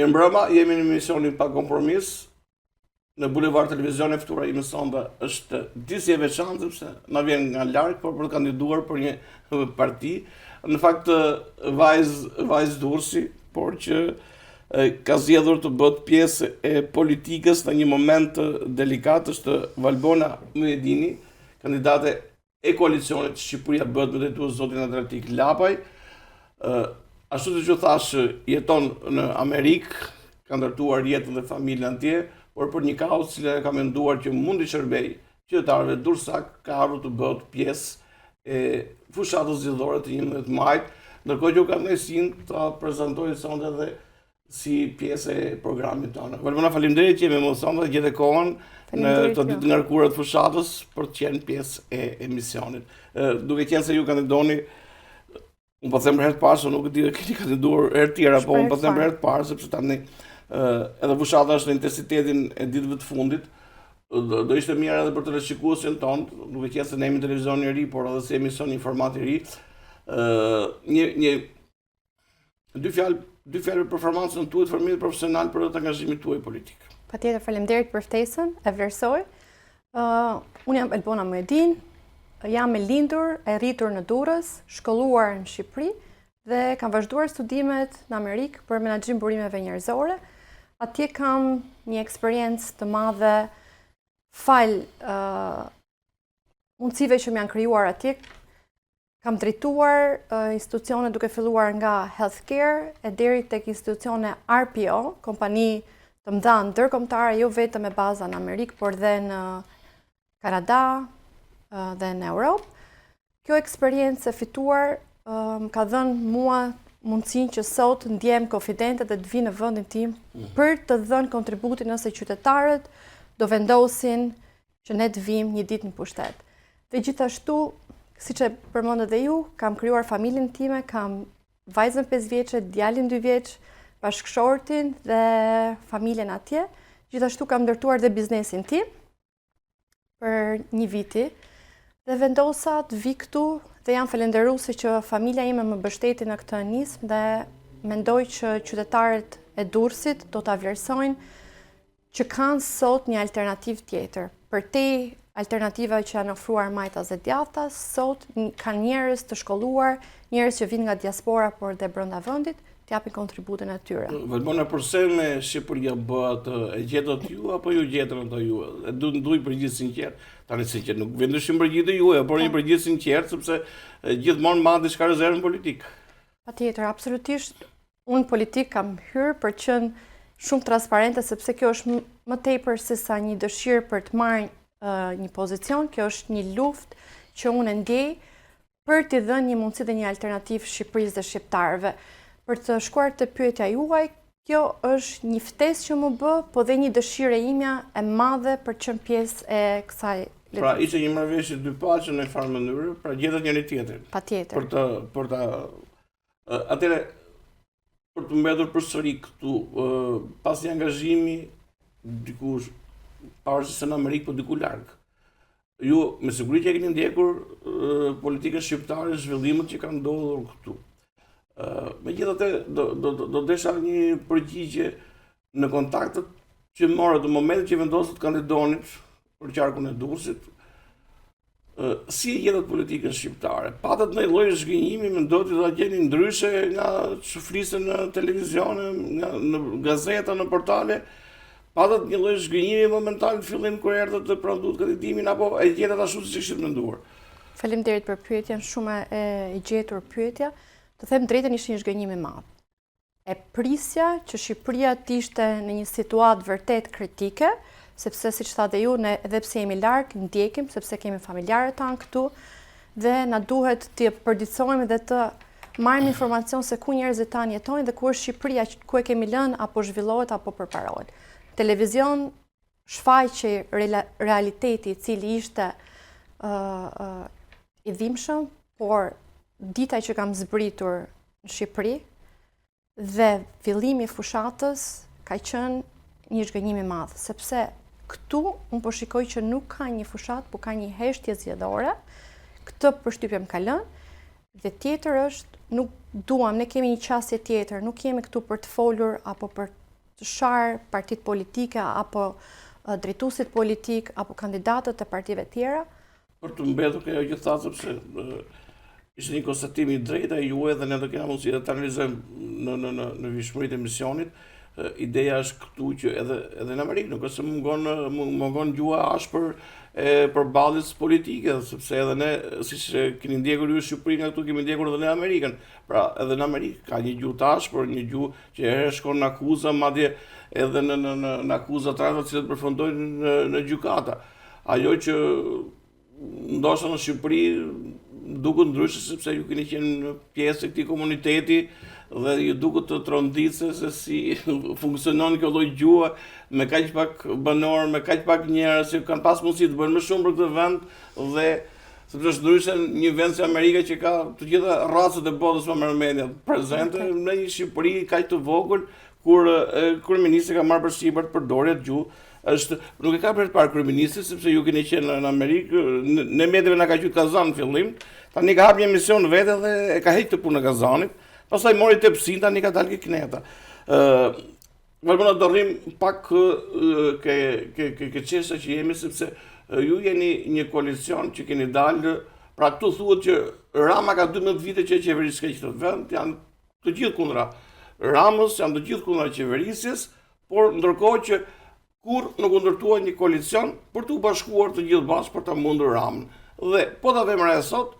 Mirëmbrëma, jemi në emisionin Pa Kompromis. Në Bulevard Televizion e ftuara ime sonda është disi e veçantë sepse na vjen nga larg për të kandiduar për një parti. Në fakt vajzë Durrësi, por që ka zgjedhur të bëhet pjesë e politikës në një moment delikat. Është Valbona Mujedini, kandidate e koalicionit Shqipëria bëhet me drejtues zotin Adratik Lapaj. Ashtu siç u thash, jeton në Amerikë, ka ndërtuar jetën dhe familjen atje, por për një kauzë që ka menduar që mund të shërbejë qytetarëve durrësak, ka ardhur të bëhet pjesë e fushatës zgjedhore të 11 majit, ndërkohë që u ka kënaqësinë ta prezantojë sonda edhe si pjesë e programit tonë. Valbona, faleminderit që jemi me sonda dhe gjetë kohën në të ditë ngarkuara të fushatës për të qenë pjesë e emisionit. Duke qenë se ju kandidoni, unë po them për herë të parë, nuk e di që keni kandiduar herë tjera, po unë po them për herë të parë sepse tani edhe fushata është në intensitetin e ditëve të fundit. Do ishte mirë edhe për teleshikuesin tonë, duke qenë se ne jemi televizion i ri, por edhe si emision një format i ri. Dy fjalë për performancën tuaj të formimit profesional për të angazhimit tuaj politik. Patjetër, faleminderit për ftesën, e vlerësoj. Unë jam Valbona Mujedini, jam e lindur, e rritur në Durrës, shkolluar në Shqipëri dhe kam vazhduar studimet në Amerikë për menaxhim burimeve njerëzore. Atje kam një eksperiencë të madhe fal mundësive që më janë krijuar atje. Kam drejtuar institucione duke filluar nga healthcare e deri tek institucione RPO, kompani të mëdha ndërkombëtare, jo vetëm me baza në Amerikë, por dhe në Kanada dhe në Europë. Kjo eksperiencë e fituar më ka dhënë mua mundësinë që sot ndjem konfidente dhe të vi në vendin tim për të dhënë kontributin nëse qytetarët do vendosin që ne të vim një ditë në pushtet. Dhe gjithashtu, siç e përmendët dhe ju, kam krijuar familjen time, kam vajzën 5 vjeçe, djalin 2 vjeç, bashkëshortin dhe familjen atje. Gjithashtu kam ndërtuar dhe biznesin tim për një viti dhe vendosa të vi këtu dhe jam falenderuese që familja ime më mbështeti në këtë nismë dhe mendoj që qytetarët e Durrësit do ta vlerësojnë që kanë sot një alternativë tjetër. Për te alternativa që janë ofruar majtas dhe djathtas, sot kanë njerëz të shkolluar, njerëz që vinë nga diaspora por dhe brenda vendit, të japin kontributin e tyre. Valbona, përse me Shqipëria bëhet e gjetët ju apo ju gjetën ato ju? Duaj përgjigje sinqert. Tani sinqert nuk vendosim përgjigje juaja, por një përgjigje sinqert sepse gjithmonë mban diçka rezervë politik. Patjetër, absolutisht. Unë politik kam hyrë për të qenë shumë transparente sepse kjo është më tepër se sa një dëshirë për të marrë një pozicion, kjo është një luftë që unë ndjej për t'i dhënë një mundësi dhe një alternativë Shqipërisë dhe shqiptarëve. Për të shkuar të pyetja juaj, kjo është një ftesë që më bë, po dhe një dëshirë imja e madhe për të qenë pjesë e kësaj lëvizje. Pra ishte një marrëveshje dy paqe në farë mënyrë, pra gjetët njëri tjetrin. Patjetër. Atëre për të mbetur përsëri këtu, pas një angazhimi dikush pavarësisht se në Amerikë, po diku larg. Ju me siguri që e keni ndjekur politikën shqiptare, zhvillimet që kanë ndodhur këtu. Megjithatë, do desha një përgjigje në kontaktet që morët në momentin që vendosët kandidonit për qarkun e Durrësit. Si e gjetët politikën shqiptare? Patët në lloj zhgënjimi, mendoj të ta gjeni ndryshe nga që flisën në televizion, në gazeta, në portale? Patët një lloj zhgënjimi momental në fillim kur erdhët të pranduat kandidimin apo e gjetët ashtu siç kishit menduar? Faleminderit për pyetjen, shumë e gjetur pyetja. Të them drejtën, ishte një zhgënjim i madh. E prisja që Shqipëria të ishte në një situatë vërtet kritike, sepse siç thatë ju, ne edhe pse jemi larg, ndjekim sepse kemi familjarët tanë këtu dhe na duhet të përditësojmë dhe të marrim informacion se ku njerëzit tanë jetojnë dhe ku është Shqipëria, ku e kemi lënë apo zhvillohet apo përparohet. Televizion shfaqi realiteti i cili ishte i dhimbshëm, por dita që kam zbritur në Shqipëri dhe fillimi i fushatës ka qenë një zhgënjim i madh, sepse këtu unë po shikoj që nuk ka një fushat, po ka një heshtje zgjedhore. Këtë përshtypje më ka lënë. Dhe tjetër është, nuk duam, ne kemi një qasje tjetër, nuk jemi këtu për të folur apo për sharë partit politike apo drejtuesit politik apo kandidatët e partive tjera? Për të mbetur kjo që tha, sepse ishte një konstatim i drejtë ai juaj dhe ne do kena mundësi të analizojmë në vishmëritë e misionit. Ideja është këtu që edhe në Amerikë nuk është se mungon gjua ashpër e përballjes politike, sepse edhe ne, siç keni ndjekur ju Shqipërinë, këtu kemi ndjekur edhe në Amerikën. Pra, edhe në Amerikë ka një gjuhë të ashpër, një gjuhë që herë shkon në akuzë, madje edhe në akuzat të cilët përfundojnë në gjykata. Ajo që ndoshta në Shqipëri duket ndryshe sepse ju keni qenë pjesë e këtij komuniteti dhe ju duket të tronditse se si funksionon kjo lloj gjuhë me kaq pak banor, me kaq pak njerëz që kanë pas mundësi të bëjnë më shumë për këtë vend dhe sepse është ndryshe një vend si Amerika që ka të gjitha racët e botës me mërmendje prezente në një Shqipëri kaq të vogël kur kryeministri ka marrë përshtypje të përdorë atë gjuhë. Nuk e ka për të parë kryeministri sepse ju keni qenë në Amerikë, në mediave na ka qytë Kazan në fillim, tani ka hapur një emision vetë dhe e ka heqë të punë në Kazanit. Pastaj mori tepsin, tani ka dalë ke Kneta. Vëllai do rrim pak ke çështja që jemi sepse ju jeni një koalicion që keni dalë, pra këtu thuhet që Rama ka 12 vite që qeverisë këtë vend, janë të gjithë kundra Ramës, janë të gjithë kundra qeverisjes, por ndërkohë që kur nuk u ndërtuaj një koalicion për të bashkuar të gjithë bashkë për ta mundur Ramën. Dhe po ta vëmë re sot,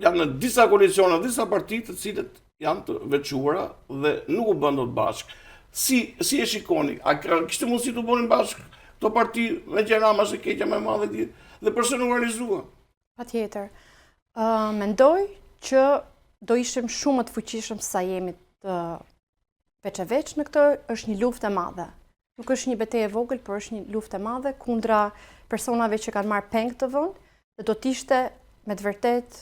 janë në disa koalicione, disa parti të cilët janë të veçuara dhe nuk u bën dot bashkë. Si e shikoni? A kishte mundësi të bënin bashkë këto parti me që Rama është e keqja më e madhe dhe pse nuk realizua? Patjetër. Mendoj që do ishim shumë më të fuqishëm se sa jemi të veç në këtë. Është një luftë e madhe. Nuk është një betejë e vogël, por është një luftë e madhe kundra personave që kanë marrë peng të vend dhe do të ishte me të vërtetë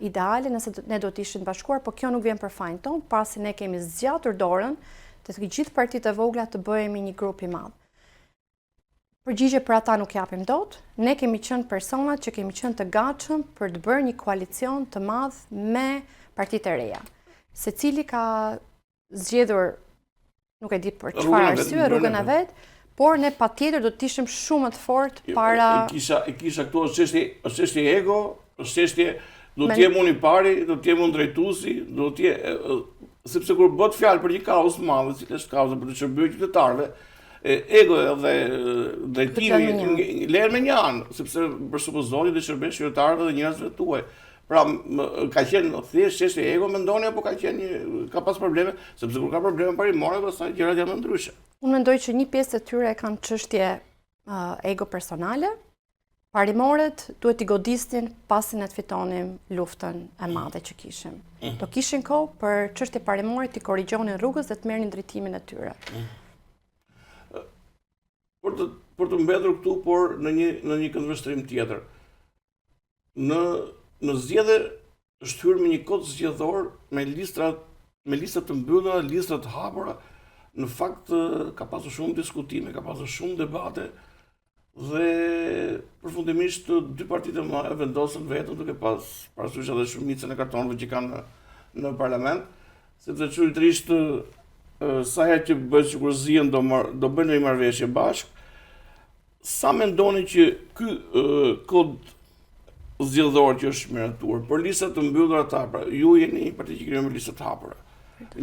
ideale nëse ne do të ishim të bashkuar, por kjo nuk vjen për fajin ton, pasi ne kemi zgjatur dorën të gjithë partitë e vogla të bëhemi një grup i madh. Përgjigje për ata nuk japim dot. Ne kemi qenë personat që kemi qenë të gatshëm për të bërë një koalicion të madh me partitë e reja. Secili ka zgjedhur, nuk e di për çfarë arsye, rrugën e vet, por ne patjetër do të ishim shumë më të fortë para. E kisha këtu është çështje ego, është çështje do të jem unë i pari, do të jem unë drejtuesi, do të sepse kur bëhet fjalë për një kauzë të madhe, si është kauza për të shërbyer qytetarëve, ego dhe drejtimi lehen me një anë, sepse për supozoni të shërbesh qytetarëve dhe njerëzve tuaj. Pra ka qenë thjesht çështje ego mendoni apo ka pas probleme, sepse kur ka probleme parimore, pastaj gjërat janë ndryshe. Unë mendoj që një pjesë e tyre kanë çështje ego personale. Parimoret duhet t'i godisnin pasi ne të fitonim luftën e madhe që kishim. Do kishin kohë për çështje parimore t'i korrigjonin rrugës dhe të merrnin drejtimin e tyre. Për të mbetur këtu, por në një këndvështrim tjetër. Në zgjedhje është hyrë me një kod zgjedhor me listra të mbyllura, listra të hapura. Në fakt ka pasur shumë diskutime, ka pasur shumë debate. Dhe përfundimisht dy partitë e mëdha vendosën vetëm duke pas parasysh edhe shumicën e kartonëve që kanë në parlament, sepse çuditërisht sa herë që bëhet sikur zihen do bëjnë një marrëveshje bashkë. Sa mendoni që ky kod zgjedhor që është miratuar për lista të mbyllura të hapura, ju jeni një parti që keni me lista të hapura,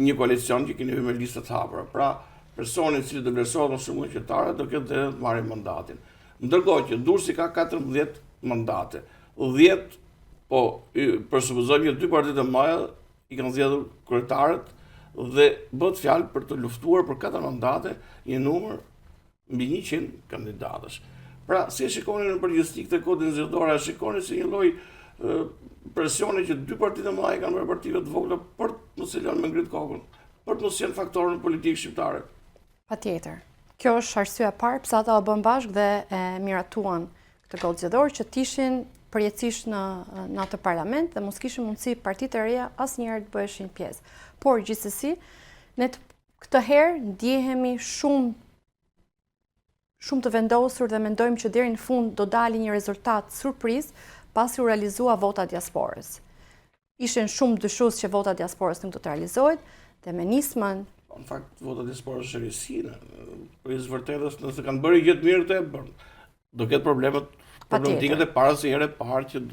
një koalicion që keni me lista të hapura, pra personi i cili do vlerësohet më shumë qytetarë do ketë drejt të marrë mandatin. Ndërkohë që Durrësi ka 14 mandate, 10 për supozojmë që dy partitë e mëdha i kanë zgjedhur kryetarët dhe bëhet fjalë për të luftuar për 4 mandate një numër mbi 100 kandidatësh. Pra, si e shikoni në përgjithësi këtë kodin zgjedhor, a shikoni si një lloj presioni që dy partitë e mëdha kanë bërë partive të vogla për të mos e lënë me ngrit kokën, për të mos qenë faktorën politik shqiptare? Patjetër. Kjo është arsyeja e parë pse ata u bën bashkë dhe e miratuan këtë kod zgjedhor që të ishin përjetësisht në atë parlament dhe mos kishin mundësi partitë e reja asnjëherë të bëheshin pjesë. Por gjithsesi, ne këtë herë ndjehemi shumë të vendosur dhe mendojmë që deri në fund do dalë një rezultat surprizë pasi u realizua vota diasporës. Ishin shumë dyshues që vota diasporës nuk do të realizohet dhe me nismën Në fakt, votat diasporës është rësinë. Për i vërtetës, nëse kanë bërë gjë të mirë këtë, do ketë problematikat e para si herë e parë që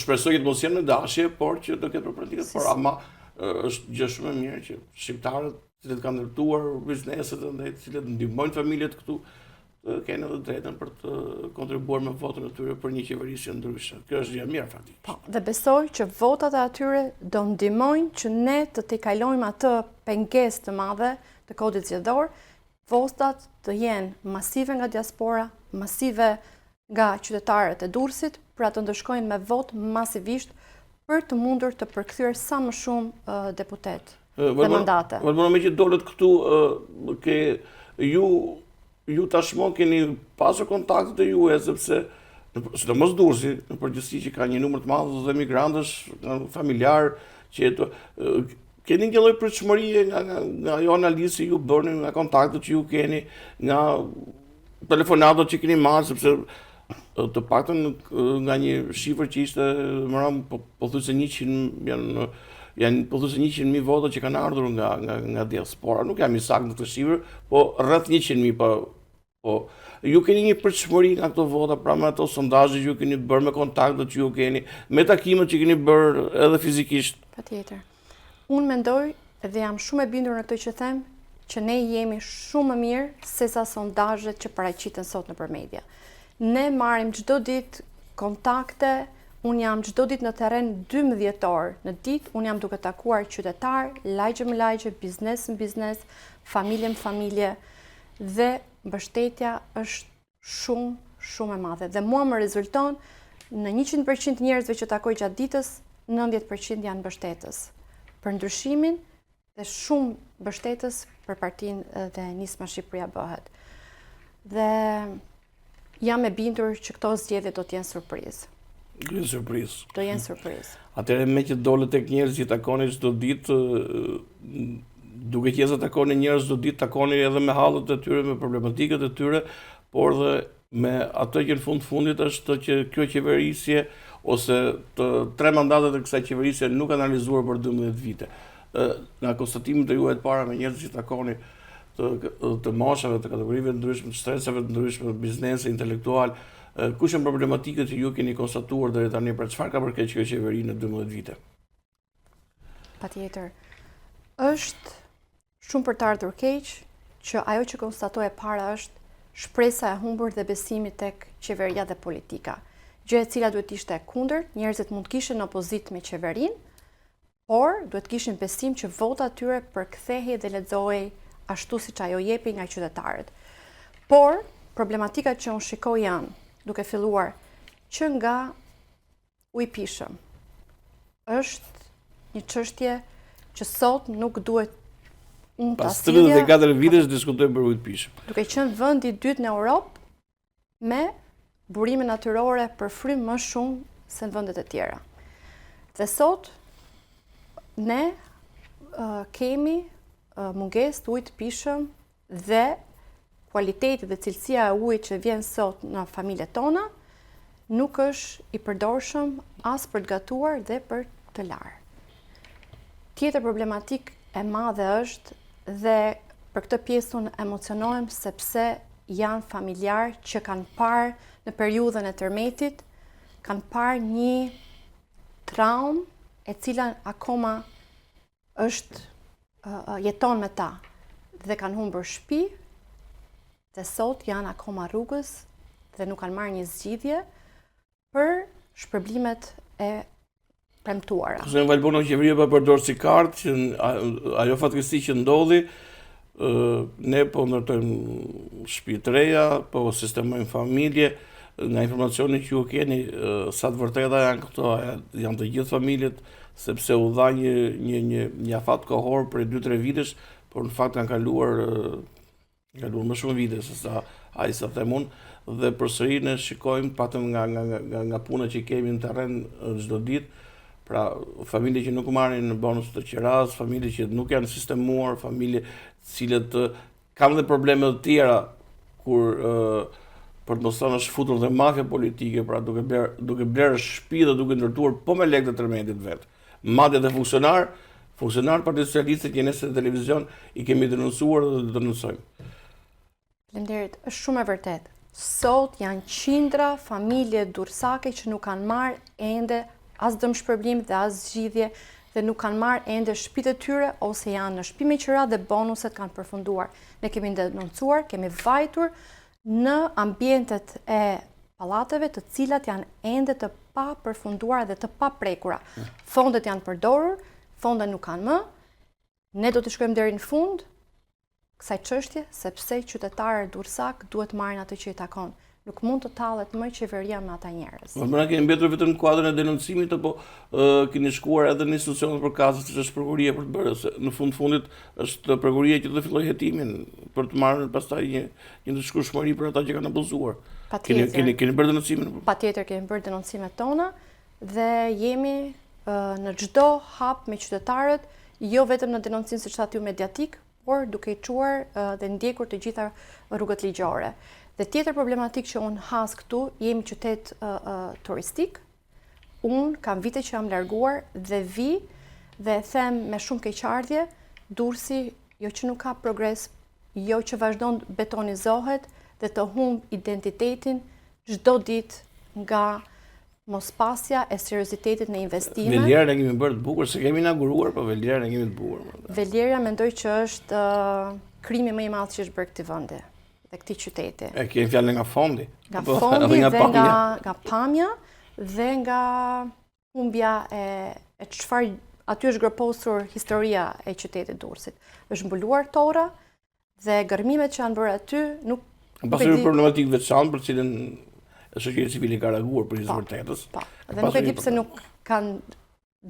shpresoj që të mos jenë në dashje, por që do ketë problematikat, por ama është gjë shumë e mirë që shqiptarët, cilët kanë ndërtuar bizneset e cilët ndihmojnë familjet këtu, kanë edhe drejtën për të kontribuar me votën e tyre për një qeverisje ndryshe. Kjo është gjë e mirë faktikisht. Po, dhe besoj që votat e atyre do ndihmojnë që ne të t'i kalojmë atë pengesë të madhe të kodit zgjedhor, votat të jenë masive nga diaspora, masive nga qytetarët e Durrësit, pra të ndëshkojnë me vot masivisht për të mundur të përkthyer sa më shumë deputet dhe mandate. Vëllai me që dolet këtu ke ju tashmë keni pasur kontaktet e juaja sepse sidomos Durrësi, në përgjithësi që ka një numër të madh të emigrantësh, familjar që keni një lloj pritshmërie nga ajo analizë që ju bëni, nga kontaktet që ju keni, nga telefonatat që keni marrë, sepse të paktën nga një shifër që ishte pothuajse 100 janë pothuajse 100.000 vota që kanë ardhur nga diaspora. Nuk jam i saktë në këtë shifër, po rreth 100.000 po ju keni një pritshmëri nga këto vota, pra me ato sondazhe që ju keni bërë, me kontaktet që ju keni, me takimet që keni bërë edhe fizikisht. Patjetër. Unë mendoj dhe jam shumë e bindur në këtë që them, që ne jemi shumë më mirë se sa sondazhet që paraqiten sot nëpër media. Ne marrim çdo ditë kontakte. Unë jam çdo ditë në terren 12 orë në ditë, unë jam duke takuar qytetar, lagje më lagje, biznes më biznes, familje më familje, dhe mbështetja është shumë e madhe. Dhe mua më rezulton në 100% njerëzve që takoj gjatë ditës, 90% janë mbështetës për ndryshimin dhe shumë mbështetës për partinë dhe Nisma Shqipëria bëhet. Dhe jam e bindur që këto zgjedhje do të jenë surprizë. Do jenë surprizë. Atëherë me që dole tek njerëz që takoni çdo ditë, duke qenë takoni njerëz çdo ditë, takoni edhe me hallet e tyre, me problematikat e tyre, por dhe me atë që në fundit është që kjo qeverisje ose të 3 mandatet e kësaj qeverisje nuk analizuar për 12 vite. Nga konstatimet e juaja të para me njerëz që takoni të moshave, të kategorive të ndryshme, të stresave të ndryshme, biznese, intelektual, kush janë problematikat që ju keni konstatuar deri tani, për çfarë ka përkeq kjo qeveri në 12 vite? Patjetër. Është shumë për të ardhur keq që ajo që konstatoj e para është shpresa e humbur dhe besimi tek qeveria dhe politika. Gjë e cila duhet ishte e kundërt, njerëzit mund të kishin opozitë me qeverinë, por duhet kishin besim që vota e tyre përkthehej dhe lexohej ashtu siç ajo jepi nga qytetarët. Por problematikat që unë shikoj janë duke filluar që nga ujëpishëm. Është një çështje që sot nuk duhet unë pas 34 vitesh diskutojmë për ujëpishëm. Duke qenë vendi i dytë në Europë me burime natyrore për frym më shumë se në vendet e tjera. Dhe sot ne kemi mungesë të ujit të pishëm dhe kualiteti dhe cilësia e ujit që vjen sot në familjet tona nuk është i përdorshëm as për të gatuar dhe për të larë. Tjetër problematik e madhe është, dhe për këtë pjesë unë emocionohem sepse janë familjar që kanë parë në periudhën e tërmetit, kanë parë një traumë e cila akoma jeton me ta dhe kanë humbur shtëpi, dhe sot janë akoma rrugës dhe nuk kanë marrë një zgjidhje për shpërblimet e premtuara. Ose në Valbono qeveria pa përdorur si kartë që ajo fatkeqësi që ndodhi, ne po ndërtojmë shtëpi të reja, po sistemojmë familje, nga informacioni që ju keni, sa të vërteta janë këto, janë të gjithë familjet, sepse u dha një afat kohor për 2-3 vitesh, por në fakt kanë kaluar më shumë vite se sa ai sa them unë, dhe përsëri ne shikojmë patëm nga puna që kemi në terren çdo ditë, pra familje që nuk marrin në bonus të qiras, familje që nuk janë sistemuar, familje cilët kanë dhe probleme të tjera kur për të mos thënë është futur dhe mafia politike, pra duke blerë shtëpi dhe duke ndërtuar po me lekë të tërmetit vet. Madje dhe funksionar funksionarët Partisë Socialiste që në televizion i kemi denoncuar dhe denoncojmë. Faleminderit, është shumë e vërtet. Sot janë qindra familje dursake që nuk kanë marrë ende as dëmshpërblim dhe as zgjidhje dhe nuk kanë marrë ende shtëpitë e tyre ose janë në shtëpi me qira dhe bonuset kanë përfunduar. Ne kemi denoncuar, kemi vajtur në ambientet e pallateve të cilat janë ende të pa përfunduara dhe të pa prekura. Fondet janë përdorur, fondet nuk kanë më. Ne do të shkojmë deri në fund kësaj çështje sepse qytetarët dursak duhet marrin atë që i takon. Nuk mund të tallet më qeveria me ata njerëz. Mëna keni mbetur vetëm në kuadrin e denoncimit apo keni shkuar edhe në institucionet për kazë që është prokuroria për të bërë, se në fundit është prokuroria që do të fillojë hetimin për të marrë pastaj një dëshkueshmëri për ata që kanë abuzuar. Keni bërë denoncimin? Patjetër kemi bërë denoncimet tona dhe jemi në çdo hap me qytetarët, jo vetëm në denoncim siç thatë ju mediatik, por duke i çuar dhe ndjekur të gjitha rrugët ligjore. Dhe tjetër problematik që unë has këtu, jemi qytet turistik, unë kam vite që jam larguar dhe vi dhe them me shumë keqardhje, Durrësi jo që nuk ka progres, jo që vazhdon betonizohet dhe të humb identitetin çdo ditë nga mospasja e seriozitetit në investime. Velierën e kemi bërë të bukur, se kemi inauguruar, po Velierën e kemi të bukur. Veliera mendoj që është krimi më i madh që është bërë këtij vendi dhe këtij qyteti. E kemi fjalën nga fondi. Nga fondi dhe nga pamja dhe nga humbja e çfarë aty është groposur historia e qytetit Durrësit. Është mbuluar tora dhe gërmimet që janë bërë aty nuk pasur një problematik veçantë për cilën shoqëria civile ka reaguar për të vërtetës. Dhe nuk e di pse nuk kanë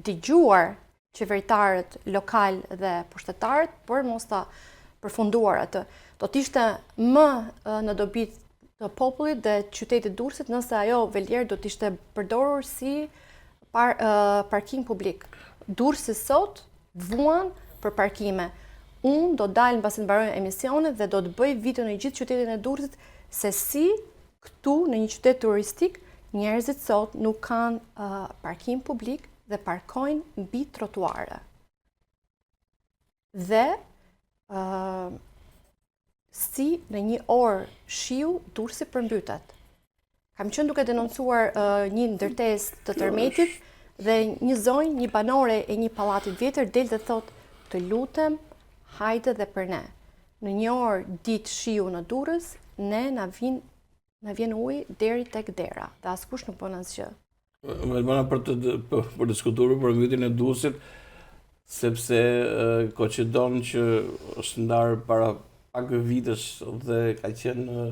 dëgjuar qeveritarët lokal dhe pushtetarët për mos ta përfunduar atë. Do të ishte më në dobi të popullit dhe qytetit Durrësit nëse ajo Velier do të ishte përdorur si parking publik. Durrësi sot vuan për parkime. Unë do dalë mbasi të mbaroj emisionet dhe do të bëj video në gjithë qytetin e Durrësit se si këtu në një qytet turistik njerëzit sot nuk kanë parkim publik dhe parkojnë mbi trotuare. Dhe si në një orë shiu Durrësi përmbytet. Kam qenë duke denoncuar një ndërtesë të tërmetit dhe një zonjë, një banore e një pallatit vjetër del dhe thot të lutem hajde dhe për ne. Në një orë ditë shiu në Durrës, ne na vjen ujë deri tek dera dhe askush nuk bën asgjë. Bëna për të diskutuar për mbytjen e Durrësit, sepse Koqedon që është ndarë para pak vitesh dhe ka qenë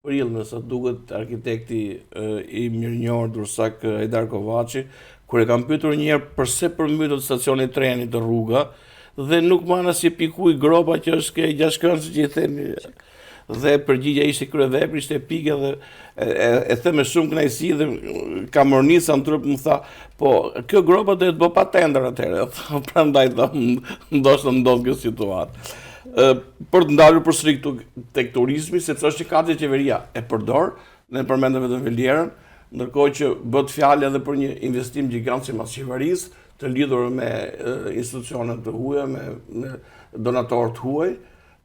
prillë, sa duket arkitekti i mirënjohur durrësak Hajdar Kovaçi, kur e kam pyetur një herë pse përmbytet stacioni i trenit të rruga dhe nuk mana si pikuj gropa që është ke gjashkëndës që i themi. Dhe përgjigja ishte kryevepri, ishte pike dhe e the me shumë kënaqësi dhe kam ornisa në trup më tha, po kjo gropa do të bë pa tender atëherë. Prandaj ndoshta ndodh kjo situatë. Për të ndalur përsëri këtu tek turizmi, sepse është që ka që qeveria e përdor, ne përmendëm vetëm Velierën, ndërkohë që bëhet fjalë edhe për një investim gjigant sipas qeverisë, të lidhur me institucionet të huaja, me donatorë të huaj,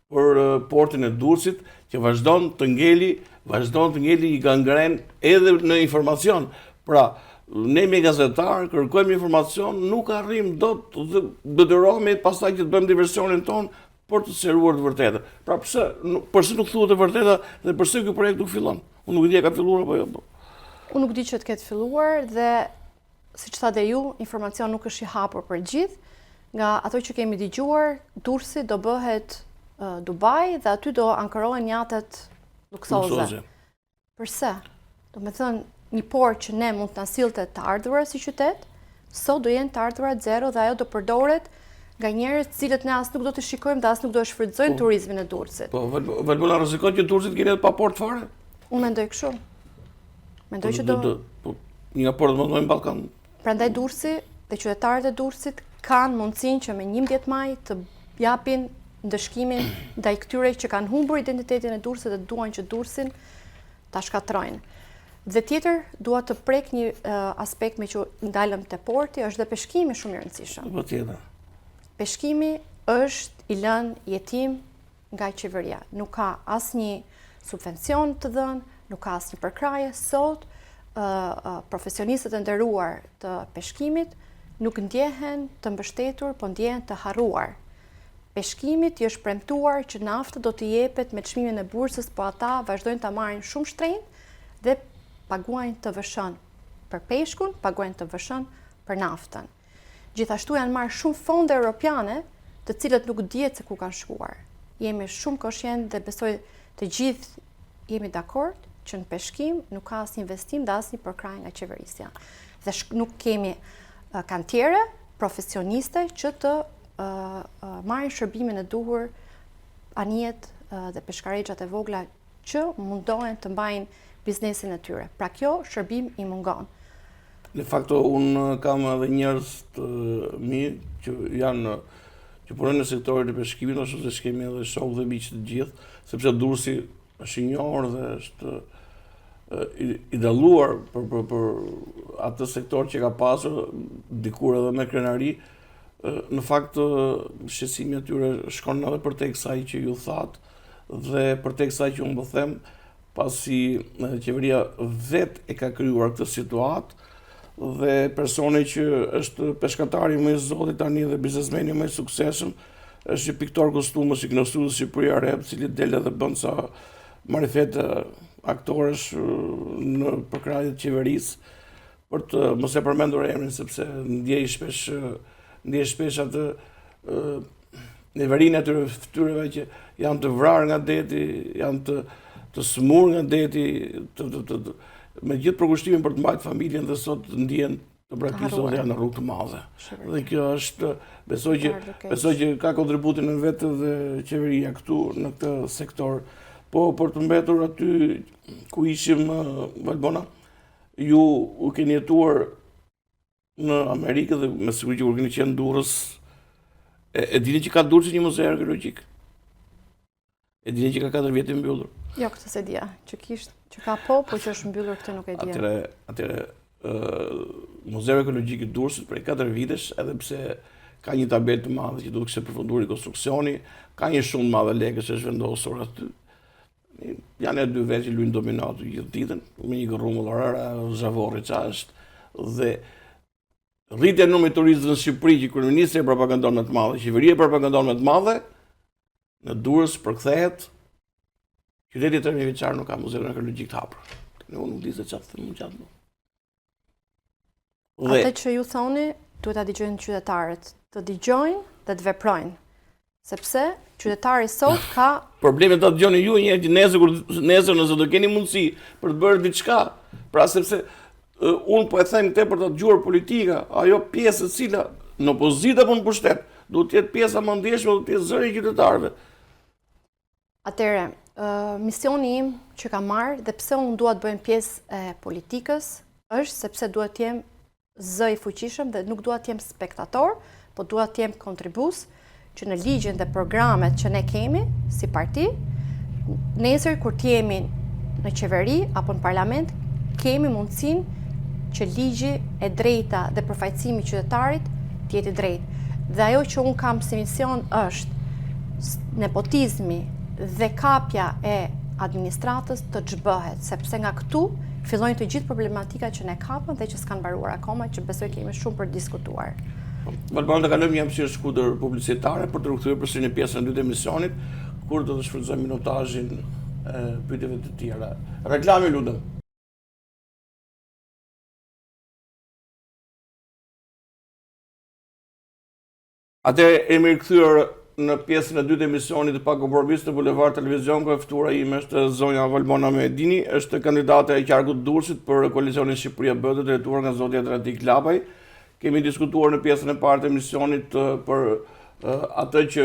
për portin e Durrësit, që vazhdon të ngeli i gangren edhe në informacion. Pra, ne me gazetarë kërkojmë informacion, nuk arrim dot dhe detyrohemi pastaj që të bëjmë diversionin ton për të sqaruar të vërtetën. Pra pse nuk thuhet e vërteta dhe pse ky projekt nuk fillon? Unë nuk di a ka filluar apo jo. Unë nuk di që të ketë filluar dhe siç thatë ju, informacion nuk është i hapur për gjithë. Nga ato që kemi dëgjuar, Durrësi do bëhet Dubai dhe aty do ankarohen jatet luksoze. Përse? Do me thënë, një port që ne mund të nasillte të ardhurat si qytet, sot do jenë të ardhurat zero dhe ajo do përdoret nga njerëz të cilët ne as nuk do të shikojmë dhe as nuk do të shfrytëzojnë turizmin e Durrësit. Po, Valbona rrezikon që Durrësit keni pa port fare? Unë mendoj kështu. Mendoj që do një port do të në Ballkan. Prandaj Durrësi dhe qytetarët e Durrësit kanë mundësinë që me 11 maj të japin ndëshkimin ndaj këtyre që kanë humbur identitetin e Durrësit dhe duan që Durrësin ta shkatrojnë. Dhe tjetër, dua të prek një aspekt me që ndalëm te porti, është dhe peshkimi shumë i rëndësishëm. Po tjetër. peshkimi është i lënë jetim nga qeveria. Nuk ka asnjë subvencion të dhënë, nuk ka asnjë përkraje. Sot profesionistët e nderuar të peshkimit nuk ndjehen të mbështetur, po ndjehen të harruar. Peshkimit i është premtuar që nafta do të jepet me çmimin e bursës, po ata vazhdojnë ta marrin shumë shtrenjtë dhe paguajnë të vëshën për peshkun, paguajnë të vëshën për naftën. Gjithashtu janë marrë shumë fonde europiane, të cilët nuk dihet se ku kanë shkuar. Jemi shumë koshient dhe besoj të gjithë jemi dakord që në peshkim nuk ka asnjë investim dhe asnjë përkrahje nga qeverisja. Dhe nuk kemi kantiere profesioniste që të marrin shërbimin e duhur anijet dhe peshkarexhat e vogla që mundohen të mbajnë biznesin e tyre. Pra kjo shërbim i mungon. Në fakto, unë kam edhe njerëz të mirë që punojnë në sektorin e peshkimit, ashtu se kemi edhe shokë dhe miq të gjithë, sepse Durrësi është i njohur dhe është i dalluar për atë sektor që ka pasur, dikur edhe me krenari. Në fakt, shqetësimi atyre shkon edhe përtek kësaj që ju thatë dhe përtek kësaj që unë po them, pasi qeveria vet e ka krijuar këtë situatë dhe personi që është peshkatari më i zotit tani dhe biznesmeni më i suksesshëm është një piktor kostumësh i knosuar Shqipëria Rep, i cili del dhe bën sa marifete aktorësh në përkrahje të qeverisë, për të mos e përmendur emrin sepse ndjej shpesh atë neverinë atyre fytyreve që janë të vrarë nga deti, janë të smur nga deti, me gjithë përkushtimin për të mbajtur familjen dhe sot ndjen të braktisur dhe janë në rrugë të madhe. Dhe kjo është, besoj që ka kontributin e vetë dhe qeveria këtu në këtë sektor. Po për të mbetur aty ku ishim, Valbona, ju u keni jetuar në Amerikë dhe me siguri që u keni qenë Durrës. E dini që ka Durrësi një muze arkeologjik? E dini që ka 4 vjet i mbyllur? Jo, këtë se dija. Që ka po që është mbyllur këtë nuk e dija. Atëre, Muzeu Arkeologjik i Durrësit prej 4 vitesh, edhe pse ka një tabel të madhe që duhet të kishte përfunduar rekonstruksioni, ka një shumë madhe lekësh që është vendosur aty. Janë e 2 vetë që luajnë dominatë gjithë ditën, me një rrumull orare, Zavorri ç'është dhe rritja e numrit turistëve në Shqipëri që kryeministri e propagandon më të madhe, qeveria e propagandon më të madhe, në Durrës përkthehet qyteti 3 vjeçar nuk ka muzeun arkeologjik të hapur. Unë nuk di se çfarë them gjatë. Atë që ju thoni, duhet ta dëgjojnë qytetarët, të dëgjojnë dhe të veprojnë. Sepse qytetari sot ka problemet ta dëgjoni ju një herë nesër nëse do keni mundësi për të bërë diçka. Pra sepse unë po e them këtë për të dëgjuar politika, ajo pjesë e cila në opozitë apo në pushtet, duhet të jetë pjesa më ndjeshme, duhet të jetë zëri i qytetarëve. Atëre, misioni im që kam marrë dhe pse unë dua të bëjmë pjesë e politikës është sepse dua të jem zë i fuqishëm dhe nuk dua të jem spektator, po dua të jem kontribues që në ligjin dhe programet që ne kemi si parti, nesër kur të jemi në qeveri apo në parlament, kemi mundësinë që ligji e drejta dhe përfaqësimi i qytetarit të jetë i drejtë. Dhe ajo që unë kam si mision është nepotizmi dhe kapja e administratës të ç'bëhet, sepse nga këtu fillojnë të gjithë problematikat që ne kapëm dhe që s'kan mbaruar akoma, që besoj kemi shumë për diskutuar. Valbona, të kalojmë një hapësirë shkutër publicitare për të rikthyer përsëri në pjesën e dytë të emisionit, kur do të shfrytëzojmë minutazhin e pyetjeve të tjera. Reklami, lutem. Atëherë jemi rikthyer në pjesën e dytë të emisionit të Pakompromis të Bulevard Televizion, ku e ftuara ime është zonja Valbona Mehedini, është kandidate e qarkut Durrësit për koalicionin Shqipëria Bë, drejtuar nga zoti Adratik Lapaj. Kemi diskutuar në pjesën e parë të emisionit për atë që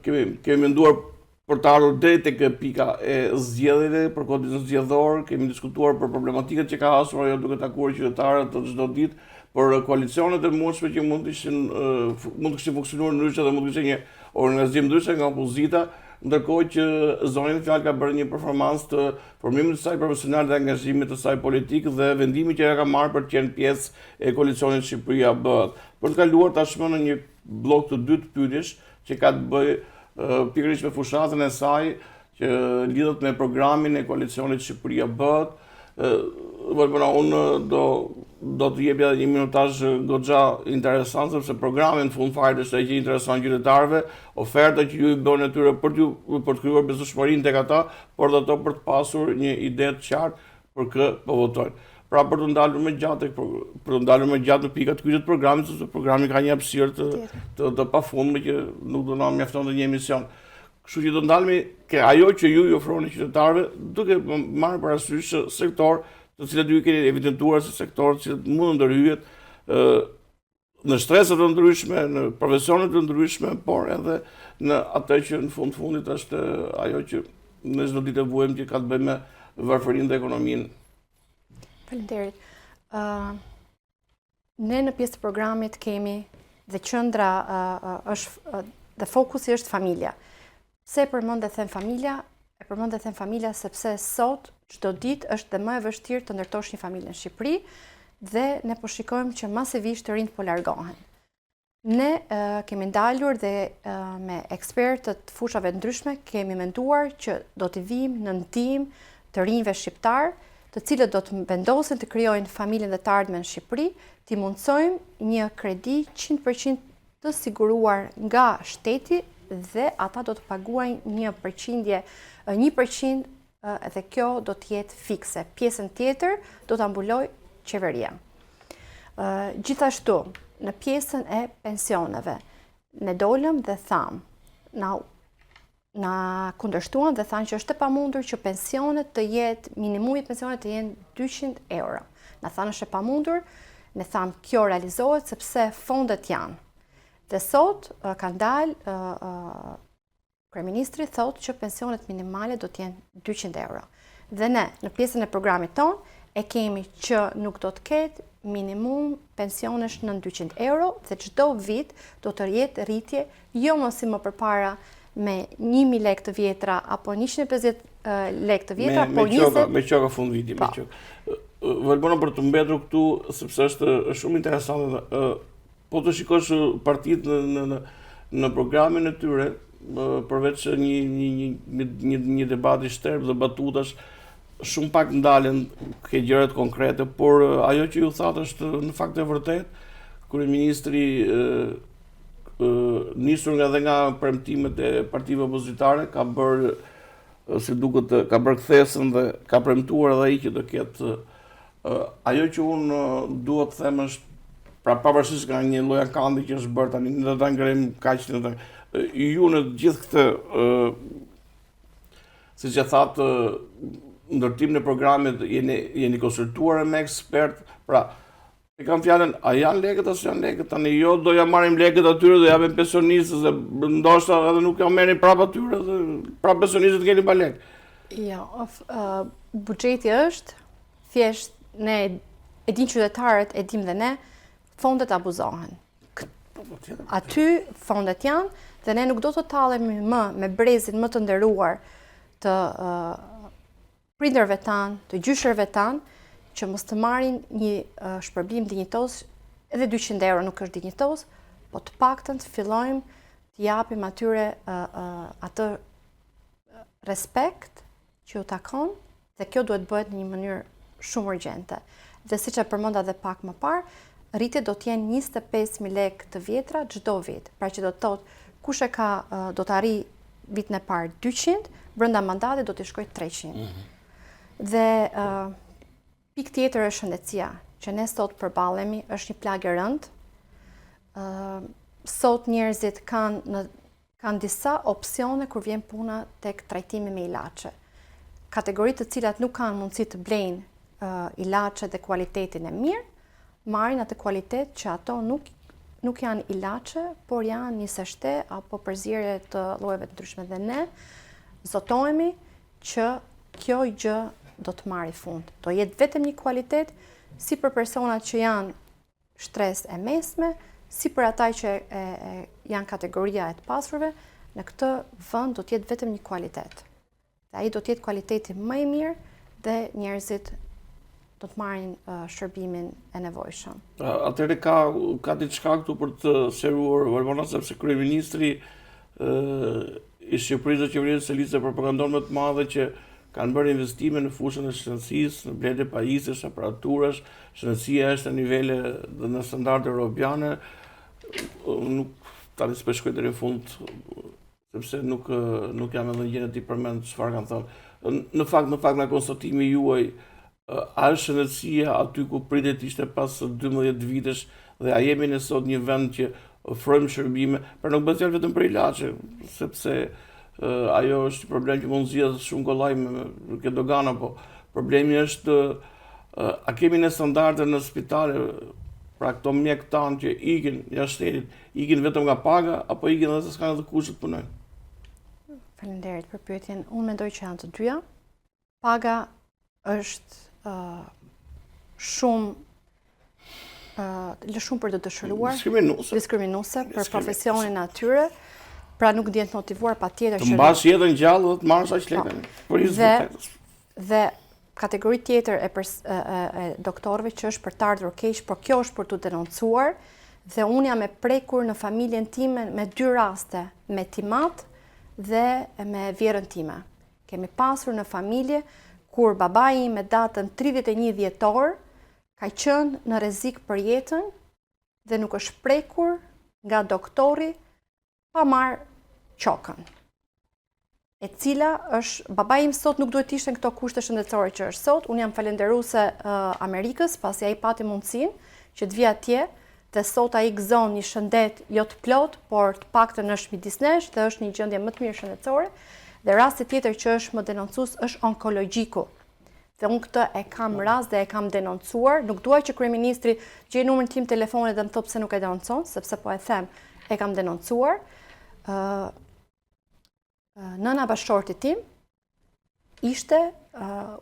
kemi menduar për të ardhur deri tek pika e zgjedhjeve për kodin zgjedhor, kemi diskutuar për problematikat që ka hasur ajo duke takuar qytetarët të çdo ditë, për koalicionet e mundshme që mund të kishin funksionuar ndryshe dhe mund të kishte një organizim ndryshe nga opozita. ndërkohë që Zonja Fjalë ka bërë një performancë të formimit të saj profesional dhe angazhimit të saj politik dhe vendimi që ka marrë për të qenë pjesë e koalicionit Shqipëria Bëhet. Për të kaluar tashmë në një blok të dytë pyetjesh që ka të bëjë pikërisht me fushatën e saj që lidhet me programin e koalicionit Shqipëria Bëhet. Unë do të jepja një minutazh goxha interesant, sepse programi në fund fare është që intereson qytetarëve, oferta që ju i bën atyre për të krijuar besueshmërinë tek ata, por dhe ato për të pasur një ide të qartë për kë po votojnë. Pra për të ndalur më gjatë në pikat kryet programit, sepse programi ka një hapësirë të pafundme që nuk do na mjafton të një emision. Kështu që do ndalemi ke ajo që ju i ofroni qytetarëve, duke marrë parasysh sektor të cilët ju keni evidentuar se sektor të cilët mund të ndërhyjet në shtresat të ndryshme, në profesione të ndryshme, por edhe në atë që në fundit është ajo që ne çdo ditë vuajmë që ka të bëjë me varfërinë dhe ekonominë. Faleminderit. Ne në pjesë të programit kemi dhe qendra është dhe fokusi është familja. Pse e përmend dhe them familja? E përmend dhe them familja sepse sot çdo ditë është dhe më e vështirë të ndërtosh një familje në Shqipëri dhe ne po shikojmë që masivisht të rinjt po largohen. Ne kemi ndalur dhe me ekspertë të fushave ndryshme kemi menduar që do të vijmë në ndihmë të rinjve shqiptar, të cilët do të vendosen të krijojnë familjen dhe të ardhmen në Shqipëri, t'i mundsojmë një kredi 100% të siguruar nga shteti dhe ata do të paguajnë 1% dhe kjo do të jetë fikse. Pjesën tjetër do të mbuloj qeveria. Gjithashtu, në pjesën e pensioneve, ne dolëm dhe tham, na kundërshtuan dhe thanë që është e pamundur që pensionet të jetë, minimumi i pensionet të jenë 200 euro. Na thanë është e pamundur, ne thamë kjo realizohet sepse fondet janë. Dhe sot ka dalë kryeministri thotë që pensionet minimale do të jenë 200 euro. Dhe ne në pjesën e programit ton e kemi që nuk do të ketë minimum pensionesh në 200 euro dhe çdo vit do të jetë rritje jo më si më përpara me 1000 lekë të vjetra apo 150 lekë të vjetra, por 20 me qoka fund viti, me qoka. Vëlbona për të mbetur këtu sepse është shumë interesante. Po të shikosh partitë në programin e tyre, përveç një debat i shtërp dhe batutash, shumë pak ndalen ke gjërat konkrete, por ajo që ju thatë është në fakt e vërtet. Kryeministri nisur nga premtimet e partive opozitare, ka bërë si duket ka bërë kthesën dhe ka premtuar edhe ai që do ketë ajo që unë duhet të them është, pra pavarësisht nga një lloj ankandi që është bërë tani, ne do ta ngrem kaq ju në gjithë këtë siç e thatë ndërtimin e programit jeni konsultuar me ekspert, pra e kam fjalën, a janë lekët ose janë lekët tani, jo do ja marrim lekët atyre do japim pensionistës dhe ndoshta edhe nuk ja merrin prapë atyre dhe prapë pensionistët keni pa lekë. Jo, buxheti është thjesht ne e din qytetarët, e dim dhe ne, fondet abuzohen. Aty fondet janë dhe ne nuk do të tallemi më me brezin më të nderuar të prindërve tanë, të gjyshërve tanë, që mos të marrin një shpërblim dinjitos, edhe 200 euro nuk është dinjitos, po të paktën të fillojmë të japim atyre atë respekt që u takon, dhe kjo duhet bëhet në një mënyrë shumë urgjente. Dhe siç e përmenda edhe pak më parë, rritje do të jenë 25.000 lekë të vjetra çdo vit. Pra që do të thotë kush e ka do të arrijë vitin e parë 200, brenda mandatit do të shkojë 300. Dhe pikë tjetër është shëndetësia, që ne sot përballemi, është një plagë e rëndë. Sot njerëzit kanë disa opsione kur vjen puna tek trajtimi me ilaçe. Kategoritë të cilat nuk kanë mundësi të blejnë ilaçe dhe kualitetin e mirë, marrin atë kualitet që ato nuk janë ilaçe, por janë një seshte apo përzierje të llojeve të ndryshme dhe ne zotohemi që kjo gjë do të marrë fund. Do jetë vetëm një kualitet si për personat që janë shtresë e mesme, si për ata që janë kategoria e të pasurve, në këtë vend do të jetë vetëm një kualitet. Dhe ai do të jetë kualiteti më i mirë dhe njerëzit do të marrin shërbimin e nevojshëm. Atëherë ka diçka këtu për të sqaruar Valmona, sepse kryeministri i Shqipërisë dhe qeverisë së listë propagandon më të madhe që kanë bërë investime në fushën e shëndetësisë, në blerje pajisjesh, aparaturash, shëndetësia është në nivele dhe në standarde europiane. Nuk tani s'po shkoj deri në fund, sepse nuk jam edhe në gjendje të përmend çfarë kanë thënë. Në fakt nga konstatimi juaj, a është shëndetësia aty ku pritet ishte pas 12 vitesh dhe a jemi ne sot një vend që ofrojmë shërbime, por nuk bëhet vetëm për ilaçe, sepse ajo është një problem që mund zgjidhet shumë kollaj me këtë dogana, po problemi është a kemi ne standarde në spitale, pra këto mjekë tanë që ikin jashtë shtetit, ikin vetëm nga paga apo ikin edhe se s'kanë edhe kushte të punojnë? Faleminderit për pyetjen. Unë mendoj që janë të dyja. Paga është shumë për të dëshiruar, diskriminuese për profesionin atyre, pra nuk dihen të motivuar patjetër të mbash jetën gjallë dhe të marrësh aq lekë. Dhe kategori tjetër e doktorëve që është për të ardhur keq, por kjo është për të denoncuar, dhe unë jam e prekur në familjen time me 2 raste, me timat dhe me vjerën time. Kemi pasur në familje kur babai im me datën 31 dhjetor ka qenë në rrezik për jetën dhe nuk është prekur nga doktori pa marrë qokën. E cila është, babai im sot nuk duhet ishte në këto kushte shëndetësore që është sot. Unë jam falenderuese Amerikës, pasi ai pati mundësinë që të vi atje dhe sot ai gëzon një shëndet jo të plot, por të paktën është midis nesh dhe është një gjendje më të mirë shëndetësore. Dhe rasti tjetër që është më denoncues është onkologjiku. Dhe unë këtë e kam rast dhe e kam denoncuar. Nuk duaj që kryeministri gjej numrin tim telefoni dhe më thotë pse nuk e denoncon, sepse po e them, e kam denoncuar. Nëna bashkëshortit tim ishte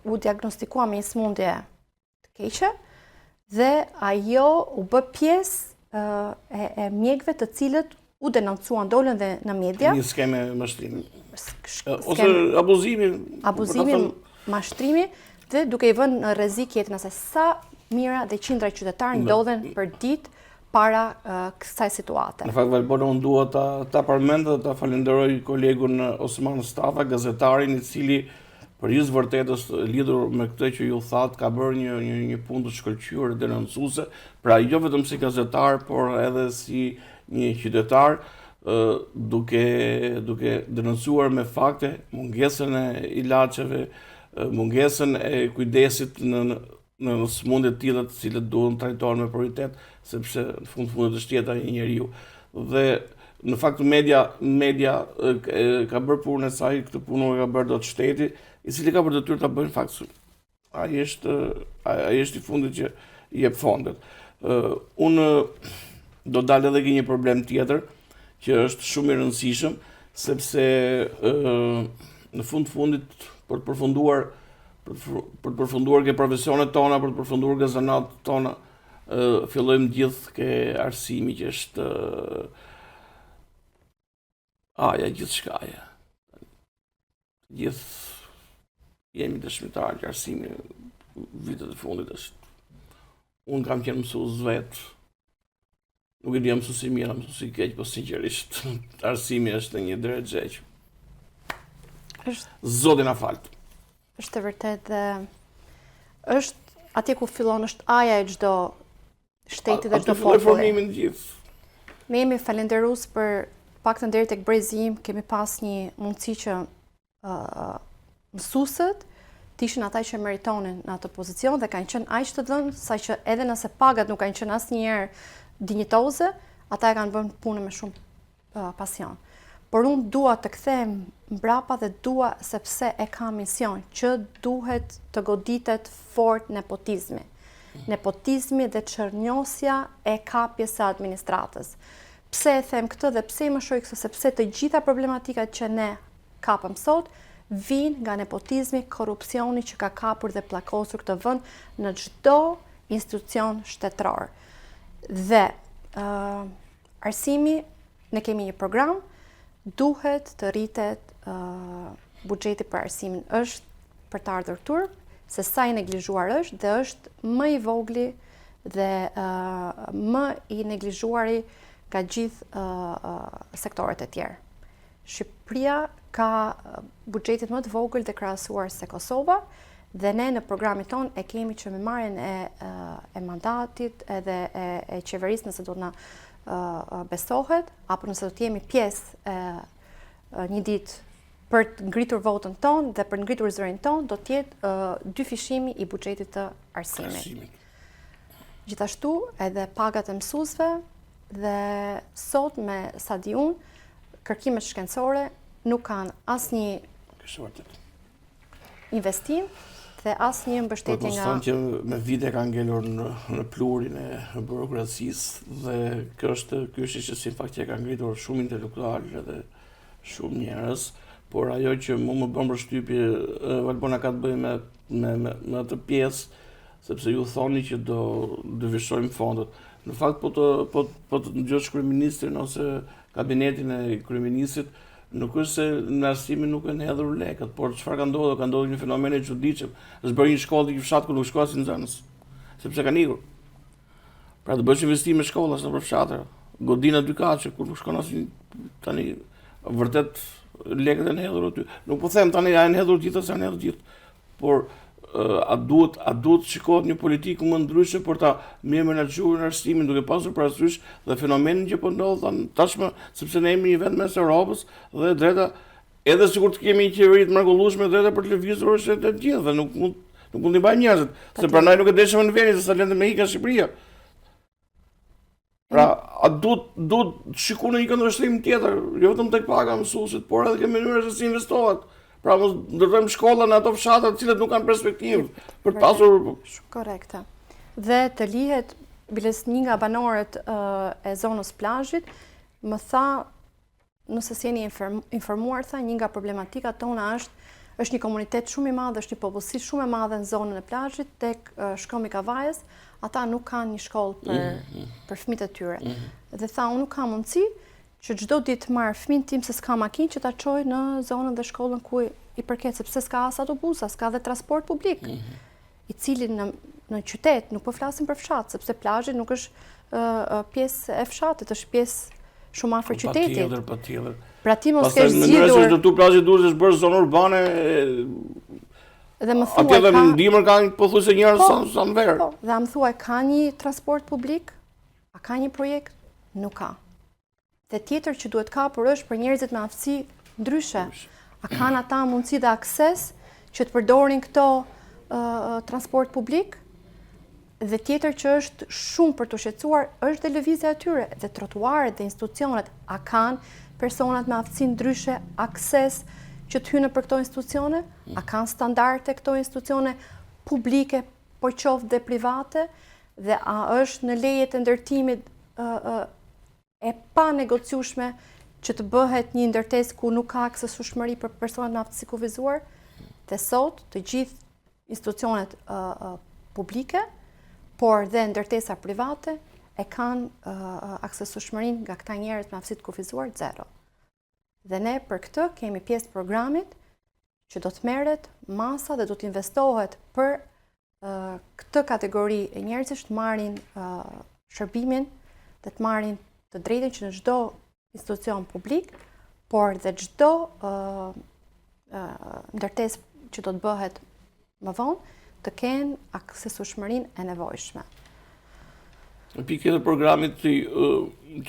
u diagnostikua me një sëmundje të keqe dhe ajo u bë pjesë e mjekëve të cilët u denoncuan, dolën dhe në media. Një skeme mashtrimi. Ose abuzimi, mashtrimi, dhe duke i vënë në rrezik jetën, se sa mira dhe qindra qytetarë ndodhen për ditë para kësaj situate. Në fakt, Valbona, unë dua ta përmend dhe ta falenderoj kolegun Osman Stafa, gazetarin, i cili përgjithë vërtetës lidhur me këtë që ju thatë, ka bërë një punë të shkëlqyer, denoncuese, pra jo vetëm si gazetar, por edhe si një qytetar, duke denoncuar me fakte mungesën e ilaçeve, mungesën e kujdesit në sëmundje të tilla të cilët duhen trajtohen me prioritet, sepse në fundet është jeta e njeriu. Dhe në fakt media ka bërë punën e saj, këtë punë ka bërë dot shteti, i cili ka për detyrë ta bëjë fakt. Ai është i fundit që i jep fondet. Unë do dalë edhe një problem tjetër që është shumë i rëndësishëm, sepse në fundit për të përfunduar ke profesionet tona, për të përfunduar ke zanat tona, fillojmë gjithë ke arsimi që është gjithë shkaja. Gjithë jemi dëshmitarë që arsimi vitet e fundit është. Unë kam qenë mësues vetë, nuk e di mësues i mirë, mësues i keq, po sinqerisht arsimi është një drejtëgjeq. Zoti na falt. Është vërtet dhe është atje ku fillon, është aja e çdo shteti dhe çdo populli. Aty filloi formimi i gjithë. Ne jemi falënderues për paktën deri tek brezi im, kemi pas një mundësi që mësuesët të ishin ata që meritonin në atë pozicion dhe kanë qenë aq të dhënë sa që edhe nëse pagat nuk kanë qenë asnjëherë dinjitoze, ata e kanë bërë punën me shumë pasion. Por unë dua të kthehem mbrapa dhe dua, sepse e kam mision, që duhet të goditet fort nepotizmi. Nepotizmi dhe çrënjosja e kapjes së administratës. Pse e them këtë dhe pse i më shoj këtë, sepse të gjitha problematikat që ne kapëm sot vinë nga nepotizmi, korrupsioni që ka kapur dhe pllakosur këtë vend në çdo institucion shtetëror. Dhe arsimi, ne kemi një program duhet të rritet buxheti për arsimin, është për të ardhur turp, se sa i neglizhuar është dhe është më i vogli dhe më i neglizhuari ka gjithë sektoret e tjerë. Shqipëria ka buxhetin më të vogël dhe krahasuar se Kosova, dhe ne në programin ton e kemi që me marrjen e mandatit edhe e qeverisë, nëse do të na besohet, apo nëse do të jemi pjesë një ditë për të ngritur votën ton dhe për të ngritur zërin ton, do të jetë dyfishimi i buxhetit të arsimit. Gjithashtu edhe pagat e mësuesve dhe sot me sa di unë, kërkimet shkencore nuk kanë asnjë investim dhe asnjë mbështetje nga... Po që me vite ka ngelur në plurin e burokracisë dhe kjo është që si fakt që ka ngritur shumë intelektual dhe shumë njerëz, por ajo që mu më bën përshtypje Valbona ka të bëjë me atë pjesë, sepse ju thoni që do dyfishojmë fondet. Në fakt po të ndjosh kryeministrin ose kabinetin e kryeministit, nuk është se në arsimin nuk e hedhur lekët, por çfarë ka ndodhur? Ka ndodhur një fenomen i çuditshëm. Është bërë një shkollë në fshat ku nuk shkohet si nxënës, sepse kanë ikur. Pra të bësh investime shkollash nëpër fshatra, godina dy kaçe ku nuk shkon asnjë tani vërtet lekët e hedhur aty. Nuk po them tani janë hedhur gjithë ose janë hedhur gjithë, por a duhet shikohet një politikë më ndryshe për ta mirë menaxhuar arsimin, duke pasur parasysh dhe fenomenin që po ndodh tashmë, sepse ne jemi një vend mes Europës dhe drejta, edhe sikur të kemi një qeveri të mrekullueshme, drejta për të lëvizur është e gjithë dhe nuk mund të bëjnë njerëzit, se pranaj nuk e deshëm në vendin se sa lëndë me ika Shqipëria. Pra, a duhet shikuar në një këndvështrim tjetër, jo vetëm tek paga mësuesit, por edhe në mënyrë se si investohet. Pra, mos ndërtojmë shkolla në ato fshatra të cilat nuk kanë perspektivë për të pasur... Korekte. Dhe të lihet, biles një nga banorët e zonës plazhit, më tha, nëse si jeni informuar, tha, një nga problematikat tona është një komunitet shumë i madh, është një popullsi shumë e madhe në zonën e plazhit, tek Shkomi Kavajës, ata nuk kanë një shkollë për fëmijët e tyre. Dhe tha, unë nuk kam mundësi që çdo ditë marr fëmin tim se s'ka makinë që ta çoj në zonën dhe shkollën ku i përket, sepse s'ka as autobusa, s'ka dhe transport publik, i cili në qytet, nuk po flasim për fshat, sepse plazhi nuk është pjesë e fshatit, është pjesë shumë afër qytetit. Patjetër. Pra ti mos kesh zgjedhur. zgjidhur. Pastaj ndërtu plazhi duhet të bësh zonë urbane. Dhe më thuaj atje edhe në dimër ka pothuajse njerëz sa në verë. Dhe më thuaj, ka një transport publik? A ka një projekt? Nuk ka. Dhe tjetër që duhet kapur është për njerëzit me aftësi ndryshe. A kanë ata mundësi dhe akses që të përdorin këto transport publik? Dhe tjetër që është shumë për të shqetësuar është dhe lëvizja e tyre, dhe trotuaret dhe institucionet. A kanë personat me aftësi ndryshe akses që të hynë për këto institucione? A kanë standarde këto institucione publike, po qoftë dhe private? Dhe a është në lejet e ndërtimit e pa negociueshme që të bëhet një ndërtesë ku nuk ka aksesueshmëri për personat me aftësi kufizuar? Dhe sot të gjithë institucionet publike, por dhe ndërtesa private, e kanë aksesueshmërinë nga këta njerëz me aftësi të kufizuar zero. Dhe ne për këtë kemi pjesë programit që do të merret masa dhe do të investohet për këtë kategori e njerëzish të marrin shërbimin dhe të marrin të drejtën që në çdo institucion publik, por dhe çdo ndërtesë që do të bëhet më vonë, të kenë aksesueshmërinë e nevojshme. Në pikë të programit që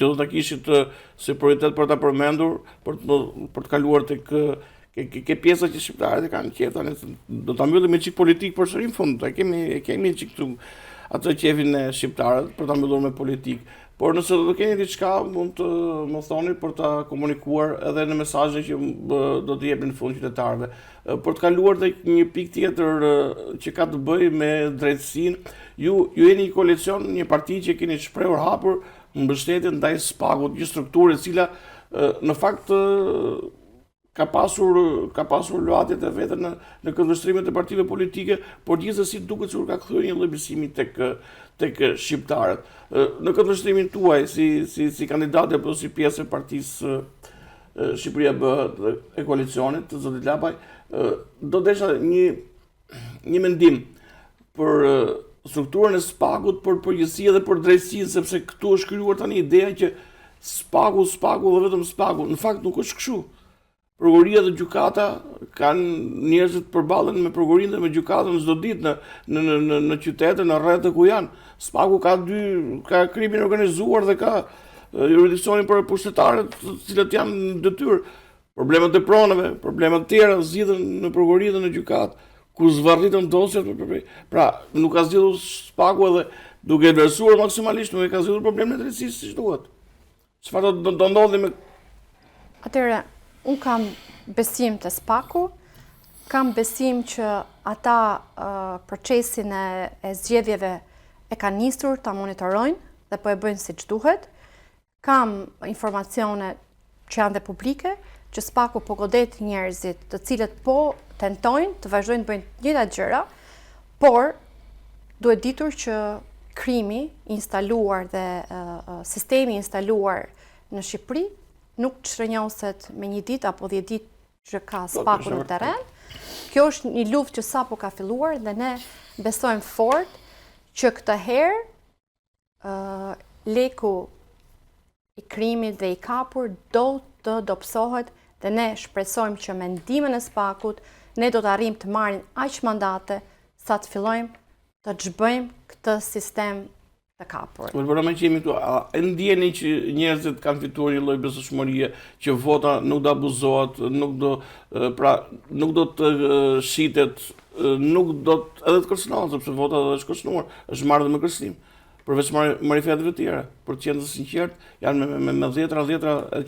do ta kishit si prioritet për ta përmendur, për të kaluar tek ke pjesa që shqiptarët e kanë qejf tani, do ta mbyllim me çik politik për sërin fund. E kemi çik këtu atë qefin e shqiptarët për ta mbyllur me politik. Por nëse do të keni diçka, mund të më thoni për ta komunikuar edhe në mesazhe që do të jepni në fund qytetarëve. Për të kaluar tek një pikë tjetër që ka të bëjë me drejtësinë, ju jeni një koalicion, një parti që keni shprehur hapur mbështetje ndaj SPAK-ut, një strukturë e cila në fakt ka pasur luatjet e vete në këndvështrimet e partive politike, por gjithsesi duket sikur ka kthyer një lloj besimi tek shqiptarët. Në këndvështrimin tuaj si kandidat apo si pjesë e partisë Shqipëria bëhet e koalicionit të zotit Lapaj, do desha një mendim për strukturën e SPAK-ut, për përgjithësi dhe për drejtësinë, sepse këtu është krijuar tani ideja që SPAK-u dhe vetëm SPAK-u. Në fakt nuk është kështu. Prokuroria dhe gjykata kanë njerëzit përballen me prokurinë dhe me gjykatën çdo ditë në qytete, në rrethë ku janë. SPAK-u ka krimin organizuar dhe ka jurisdiksionin për pushtetarët, të cilët janë në detyrë. Problemet e pronave, problemet tjera zgjidhen në prokurori dhe në gjykatë, ku zvarritën dosjet. Pra, nuk ka zgjidhur SPAK-u edhe duke vlerësuar maksimalisht, nuk ka zgjidhur problemin e drejtësisë siç duhet. Çfarë do ndodhi me Atëherë, unë kam besim të SPAK-u, kam besim që ata procesin e zgjedhjeve e kanë nisur, ta monitorojnë dhe po e bëjnë siç duhet. Kam informacione që janë dhe publike, që SPAK-u po godet njerëzit të cilët po tentojnë të vazhdojnë të bëjnë të njëjtat gjëra, por duhet ditur që krimi instaluar dhe sistemi instaluar në Shqipëri nuk çrënjoset me një ditë apo 10 ditë që ka SPAK-u në terren. Kjo është një luftë që sapo ka filluar dhe ne besojmë fort që këtë herë leku i krimit dhe i kapur do të dobësohet dhe ne shpresojmë që me ndihmën e SPAK-ut ne do të arrijmë të marrim aq mandate sa të fillojmë të xhbëjmë këtë sistem të kapur. Por me që jemi këtu, e ndjeni që njerëzit kanë fituar një lloj besueshmërie që vota nuk do abuzohet, nuk do të shitet, nuk do të edhe të kërcënohet, sepse vota është kërcënuar, është marrë dhe me kërcënim. Përveç marifetëve të tjera, për të qenë të sinqert, janë me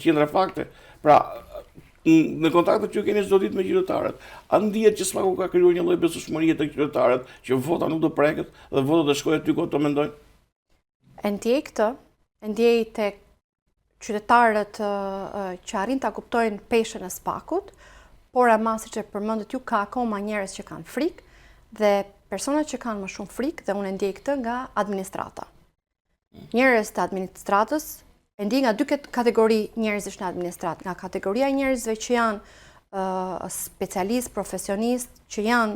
qendra fakte. Pra, në kontaktet që keni çdo ditë me qytetarët, a ndihet që SPAK-u ka krijuar një lloj besueshmërie tek qytetarët që vota nuk do preket dhe vota do shkojnë aty ku ato mendojnë? E ndjej tek qytetarët që arrin ta kuptojnë peshën e SPAK-ut, por ama siç e përmendët ju, ka akoma njerëz që kanë frikë dhe personat që kanë më shumë frikë, dhe unë ndjej këtë nga administrata. Njerëz të administratës e ndjej nga dy kategori njerëzish në administratë, nga kategoria e njerëzve që janë specialistë, profesionistë, që janë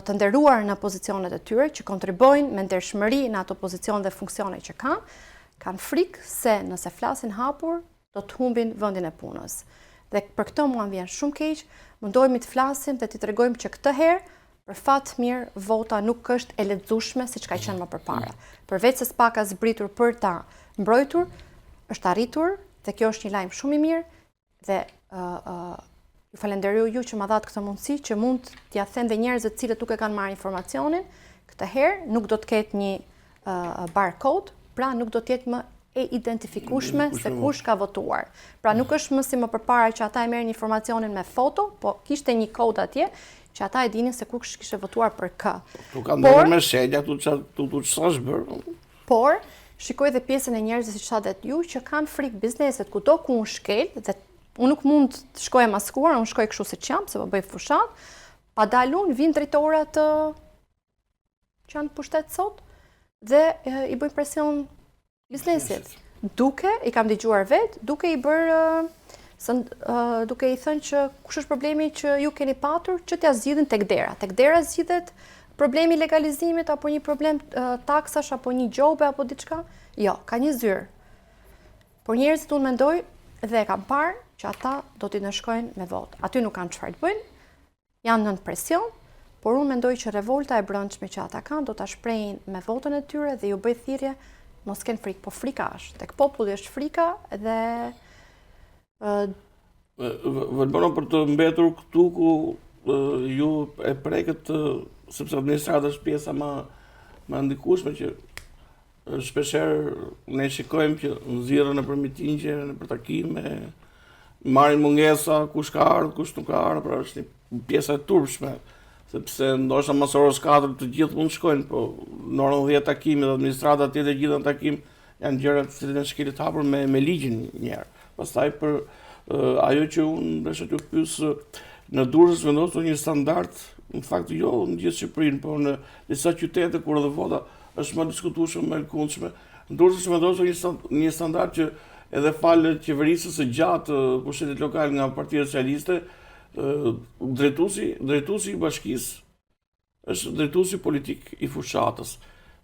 të nderuar në pozicionet e tyre, që kontribojnë me ndershmëri në ato pozicione dhe funksione që kanë frikë se nëse flasin hapur, do të humbin vendin e punës. Dhe për këtë mua vjen shumë keq, mundohemi të flasim dhe të tregojmë që këtë herë, për fat mirë, vota nuk është e lexueshme siç ka qenë më përpara. Përveç se SPAK ka zbritur për ta mbrojtur, është arritur dhe kjo është një lajm shumë i mirë dhe ju falenderoj ju që ma dhatë këtë mundësi që mund t'ja them dhe njerëzve të cilët nuk e kanë marrë informacionin, këtë herë nuk do të ketë një barcode, pra nuk do të jetë më e identifikueshme se kush ka votuar. Pra nuk është më si më përpara që ata e merrin informacionin me foto, po kishte një kod atje që ata e dinin se kush kishte votuar për kë. Tu ka ndonjë me shenja, tu ç'është bërë. Por shikoj dhe pjesën e njerëzve siç thatet ju që kanë frikë bizneset kudo ku unë shkel dhe unë nuk mund të shkoj e maskuar, unë shkoj kështu siç jam, se po bëj fushat, pa dalun vinë drejtorat që janë pushtet sot dhe i bëjnë presion biznesit. Duke, i kam dëgjuar vetë, duke i thënë që kush është problemi që ju keni patur, që t'ja zgjidhin tek dera. Tek dera zgjidhet problemi legalizimit, apo një problem taksash, apo një gjobe, apo diçka. Jo, ka një zyrë. Por njerëzit unë mendoj dhe kam parë që ata do t'i nënshkojnë me votë. Aty nuk kanë çfarë të bëjnë, janë nën presion, por unë mendoj që revolta e brendshme që ata kanë do ta shprehin me votën e tyre dhe ju bëj thirrje mos kenë frikë, po frika është. Tek populli është frika dhe vetëm për të mbetur këtu ku ju e preket sepse administrata është pjesa më ndikueshme që shpeshherë ne shikojmë që nxirren nëpër mitingje, nëpër takime, marrin mungesa, kush ka ardhur, kush nuk ka ardhur, pra është një pjesë e turpshme, sepse ndoshta mas orës 4 të gjithë mund shkojnë, po në orën 10 takimi dhe administrata tjetër gjithë në takim janë gjëra të cilat janë shkelit hapur me ligjin një herë. Pastaj për ajo që unë desha t'ju pyes, në Durrës vendosur një standard, në fakt jo në gjithë Shqipërinë, por në disa qytete kur edhe vota është më diskutueshme, më e lëkundshme. Në Durrës është vendosur një standard që edhe falë qeverisë së gjatë pushtetit lokal nga Partia Socialiste, drejtuesi i bashkisë është drejtuesi politik i fushatës.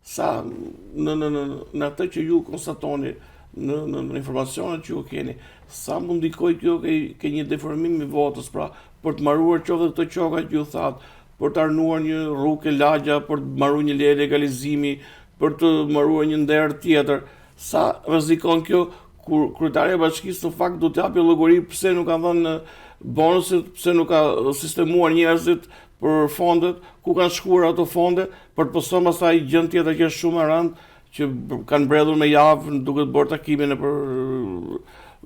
Sa në atë që ju konstatoni në informacionet që ju keni, sa mund ndikoj kjo ke një deformim i votës, pra për të marruar qoftë këto qoka që ju thatë, për të arnuar një rrugë e lagja, për të marruar një leje legalizimi, për të marruar një nder tjetër, sa rrezikon kjo kur kryetaria e bashkisë në fakt do të japë llogari pse nuk ka dhënë bonuset, pse nuk ka sistemuar njerëzit për fondet, ku kanë shkuar ato fonde, për të poston pastaj gjën tjetër që është shumë e rëndë, që kanë mbredhur me javë duke të bërë takime në për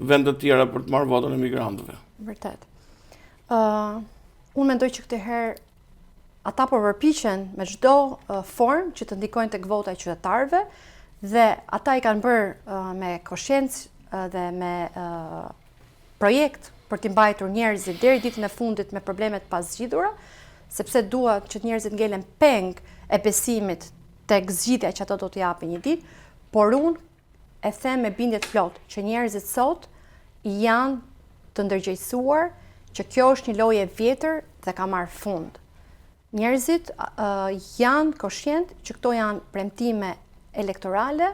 vende të tjera për të marrë votën e migrantëve. Vërtet. Unë mendoj që këtë herë ata po përpiqen me çdo formë që të ndikojnë tek vota e qytetarëve dhe ata i kanë bërë me koshiencë dhe me projekt për t'i mbajtur njerëzit deri ditën e fundit me problemet pa zgjidhura, sepse dua që njerëzit ngelen peng e besimit tek zgjidhja që ato do t'i japin një ditë, por unë e them me bindje të plotë që njerëzit sot janë të ndërgjegjësuar që kjo është një lojë e vjetër dhe ka marrë fund. Njerëzit janë koshient që këto janë premtime elektorale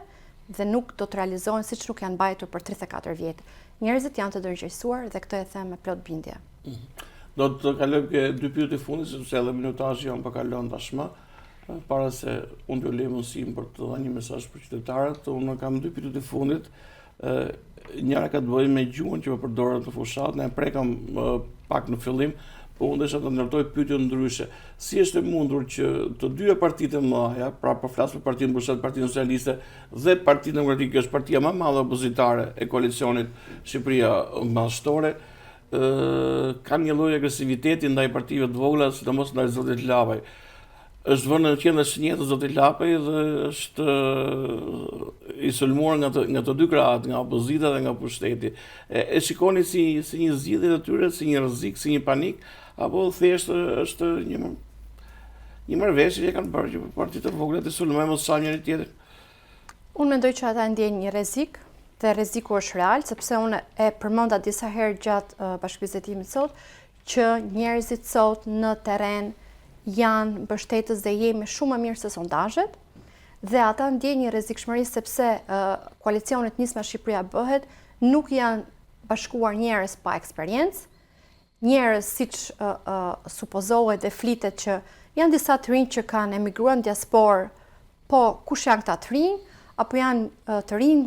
dhe nuk do të realizohen siç nuk janë mbajtur për 34 vjet. Njerëzit janë të ndërgjegjësuar dhe këtë e them me plot bindje. Do të kalojmë ke dy pyetje fundit sepse edhe minutazhi janë po kalon tashmë. Para se unë t'ju lej mundësinë për të dhënë një mesazh për qytetarët, unë kam dy pyetje të fundit. Njëra ka të bëjë me gjuhën që po përdoret në fushat, ne e prekam pak në fillim, po unë desha të ndërtoj pyetje ndryshe. Si është e mundur që të dyja partitë e mëdha, pra po flas për Partinë Mbushet, Partinë Socialiste dhe Partinë Demokratike, është partia më e madhe opozitare e koalicionit Shqipëria Mashtore, kanë një lloj agresiviteti ndaj partive të vogla, sidomos ndaj zotit Llavaj. Është vënë në qendër shenjtë zoti Llapaj dhe është i sulmuar nga të dy krahat, nga opozita dhe nga pushteti. E shikoni si një zgjidhje e tyre, si një rrezik, si një panik, apo thjesht është një marrëveshje që kanë bërë që partitë të vogla të sulmojnë mos sa njëri tjetrin? Unë mendoj që ata ndjejnë një rrezik, dhe rreziku është real, sepse unë e përmenda disa herë gjatë bashkëbisedimit sot, që njerëzit sot në terren janë mbështetës dhe jemi shumë më mirë se sondazhet, dhe ata ndjejnë një rrezikshmëri sepse koalicionet Nisma Shqipëria bëhet, nuk janë bashkuar njerëz pa eksperiencë, njerëz siç supozohet dhe flitet që janë disa të rinj që kanë emigruar në diasporë, po kush janë këta të rinj, apo janë të rinj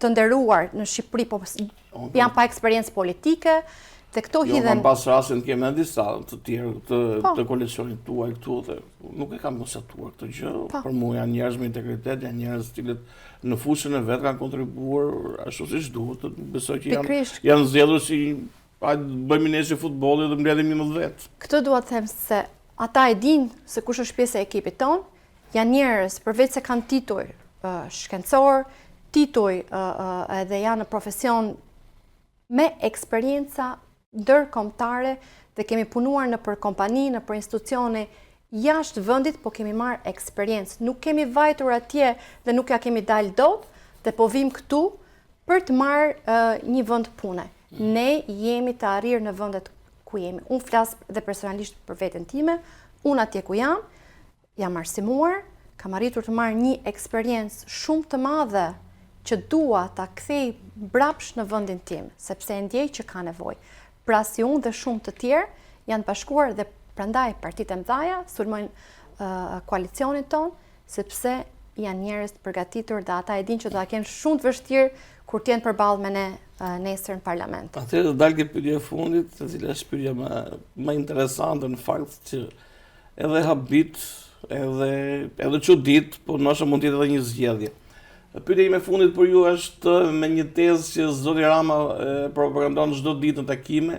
të nderuar në Shqipëri, po janë pa eksperiencë politike, dhe këto hidhen... Jo, kam pas rastin kemi edhe disa të tjerë të koalicionit tuaj këtu dhe nuk e kam konstatuar këtë gjë, për mua janë njerëz me integritet, janë njerëz të cilët në fushën e vet kanë kontribuar ashtu siç duhet, besoj që janë zgjedhur si bëjmë ne si futbolli dhe mbledhim 11. Këtë dua të them se ata e dinë se kush është pjesë e ekipit ton, janë njerëz përveç se kanë titull shkencor, tituj edhe janë në profesion me eksperjenca ndërkombëtare dhe kemi punuar në për kompani, në për institucione jashtë vendit, po kemi marrë eksperiencë. Nuk kemi vajtur atje dhe nuk ja kemi dalë dot dhe po vim këtu për të marrë një vend pune. Ne jemi të arrirë në vendet ku jemi. Unë flas dhe personalisht për veten time, unë atje ku jam arsimuar, kam arritur të marrë një eksperiencë shumë të madhe që dua ta kthej mbrapsht në vendin tim, sepse e ndjej që ka nevojë. Pra si unë dhe shumë të tjerë janë bashkuar dhe prandaj partitë e mëdha sulmojnë koalicionin ton, sepse janë njerëz të përgatitur dhe ata e dinë që do ta kenë shumë të vështirë kur të jenë përballë me ne nesër në parlament. Atëherë dalë ke pyetja e fundit, e cila është pyetja më interesante në fakt, që edhe habit, edhe çudit, po ndoshta mund të jetë edhe një zgjedhje. Pyetja ime e fundit për ju është me një tezë që zoti Rama propagandon çdo ditë në takime.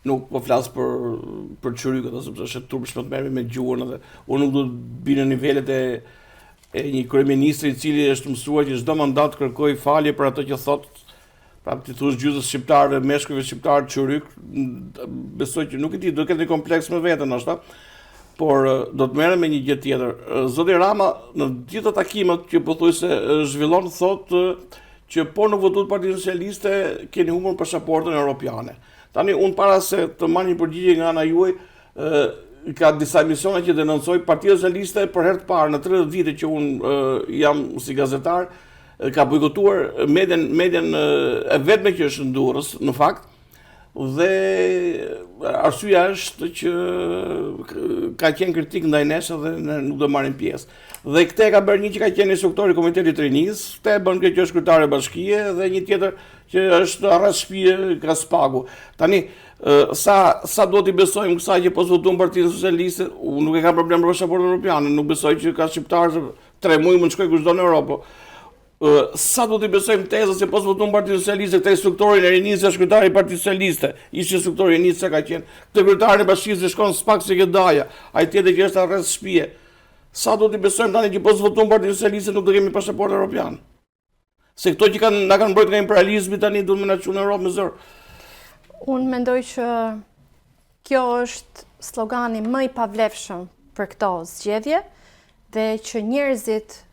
Nuk po flas për çyrykët, sepse është turpshme të merremi me gjuhën edhe unë nuk do të bi në nivelet e një kryeministri i cili është mësuar që çdo mandat kërkoj falje për atë që thotë. Pra ti thosh gjysmës shqiptarëve, meshkujve shqiptarë çyryk, besoj që nuk e di, do ketë një kompleks me veten ndoshta. Por do të merrem me një gjë tjetër. Zoti Rama në gjithë takimet që pothuajse zhvillon thotë që po në votut Partinë Socialiste keni humbur pasaportën europiane. Tani, unë para se të marrë një përgjigje nga ana juaj, ka disa emisione që denoncoj Partia Socialiste për herë të parë në 30 vite që unë jam si gazetar, ka bojkotuar medjen e vetme që është në Durrës, në fakt, dhe arsyeja është që ka qenë kritik ndaj nesh dhe ne nuk do marrim pjesë. Dhe këtë e ka bërë një që ka qenë instruktori i Komitetit të Rinisë, këtë e bën kjo që është kryetare bashkie dhe një tjetër që është rreth shtëpie ka spagu. Tani sa do t'i besojmë kësaj që po votuam Partinë Socialiste, unë nuk e kam problem për pasaportën europiane, nuk besoj që ka shqiptarë 3 muaj mund të shkoj kushdo në Europë. Sa do t'i besojmë tezës që po votuam Partinë Socialiste, këtë instruktorin e Rinisë është kryetari i Partisë Socialiste, ishte instruktori i Rinisë ka qenë, këtë kryetarin e bashkisë që shkon spak se Gedaja, ai tjetër që është rreth shtëpie. Sa do t'i besojmë tani që po votuam Partinë Socialiste nuk do kemi pasaportë europiane? Se këto që na kanë mbrojtur nga imperializmi tani duhet më na çunë në Europë me zor. Unë mendoj që kjo është slogani më i pavlefshëm për këto zgjedhje dhe që njerëzit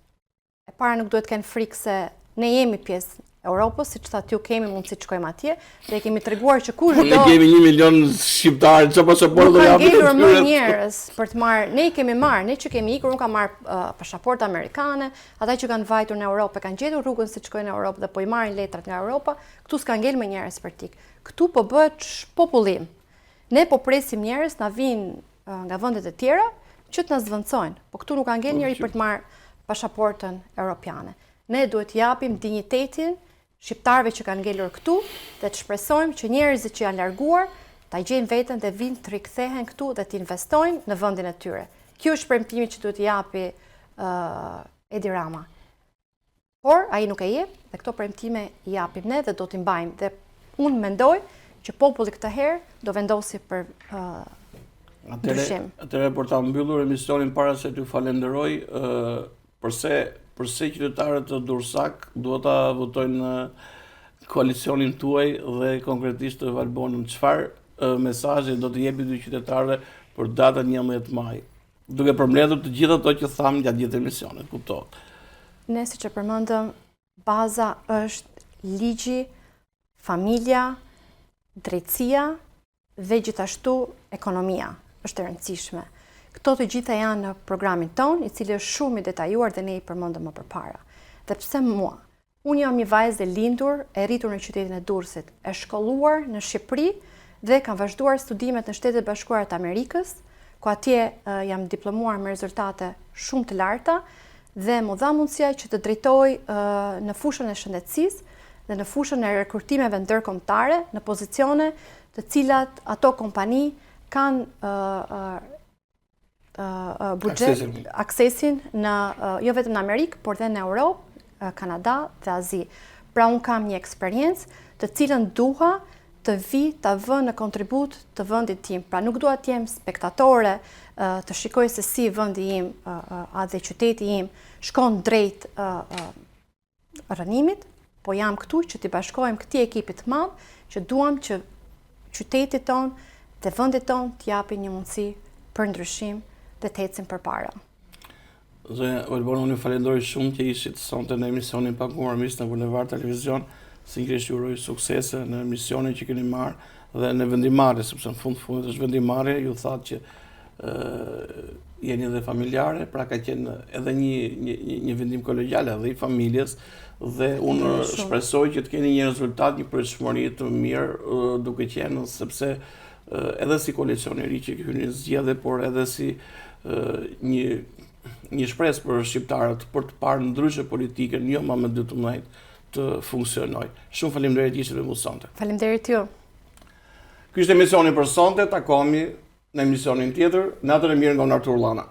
e para nuk duhet të kenë frikë se ne jemi pjesë Europës, siç thatë ju kemi mundësi të shkojmë atje dhe kemi treguar që kushdo Ne kemi 1 milion shqiptarë, çfarë pasaportë do japim? Nuk kanë ngelur më njerëz për të marrë, ne i kemi marrë, ne që kemi ikur, unë kam marrë pasaportë amerikane, ata që kanë vajtur në Europë, kanë gjetur rrugën se të shkojnë në Europë dhe po i marrin letrat nga Europa, këtu s'ka ngel më njerëz për tik. Këtu po bëhet popullim. Ne po presim njerëz na vinë nga vendet e tjera që të na zvendçojnë, po këtu nuk ka ngel njerëz për të marrë pasaportën europiane. Ne duhet japim dinjitetin shqiptarëve që kanë ngelur këtu dhe të shpresojmë që njerëzit që janë larguar ta gjejnë veten dhe vinë të rikthehen këtu dhe të investojnë në vendin e tyre. Kjo është premtimi që duhet japi Edi Rama. Por ai nuk e jep dhe këto premtime i japim ne dhe do t'i mbajmë. Dhe unë mendoj që populli këtë herë do vendosi për ndryshim. Atëherë për ta mbyllur emisionin para se t'ju falenderoj, përse qytetarët të Durrësak duhet ta votojnë në koalicionin tuaj dhe konkretisht të Valbonën. Çfarë mesazhe do të jepi dy qytetarëve për datën 11 maj? Duke përmbledhur të gjitha ato që thamë gjatë gjithë emisionit, kuptohet. Ne siç e përmendëm, baza është ligji, familja, drejtësia dhe gjithashtu ekonomia është e rëndësishme. Këto të gjitha janë në programin tonë, i cili është shumë i detajuar dhe ne i përmendëm më përpara. Dhe pse mua? Unë jam një vajzë e lindur, e rritur në qytetin e Durrësit, e shkolluar në Shqipëri dhe kam vazhduar studimet në Shtetet Bashkuara të Amerikës, ku atje jam diplomuar me rezultate shumë të larta dhe më dha mundësia që të drejtoj në fushën e shëndetësisë dhe në fushën e rekruttimeve ndërkombëtare në pozicione të cilat ato kompani kanë aksesin në jo vetëm në Amerikë, por dhe në Europë, Kanada dhe Azi. Pra unë kam një eksperiencë të cilën duha të vi të vë në kontribut të vendit tim. Pra nuk dua të jem spektatore të shikoj se si vendi im dhe qyteti im shkon drejt rënimit, po jam këtu që t'i bashkojmë këtij ekipit të madh që duam që qytetit ton dhe vendit ton t'japi një mundësi për ndryshim dhe të ecim përpara. Zonja Valbona, unë ju falenderoj shumë që ishit sonte në emisionin Pa Kompromis në Bulevar Televizion. Sigurisht ju uroj suksese në misionin që keni marrë dhe në vendimarrje, sepse në fundit është vendimarrje, ju thatë që jeni dhe familjare, pra ka qenë edhe një vendim kolegjal edhe i familjes dhe unë shpresoj që të keni një rezultat, një përshmëri të mirë duke qenë, sepse edhe si koalicion i ri që hyni në zgjedhje, por edhe si një shpresë për shqiptarët për të parë ndryshe politikën, jo më me 12 të funksionoj. Shumë faleminderit ishte me mua sonte. Faleminderit ju. Ky ishte emisioni për sonte, takohemi në emisionin tjetër. Natën e mirë nga Artur Llana.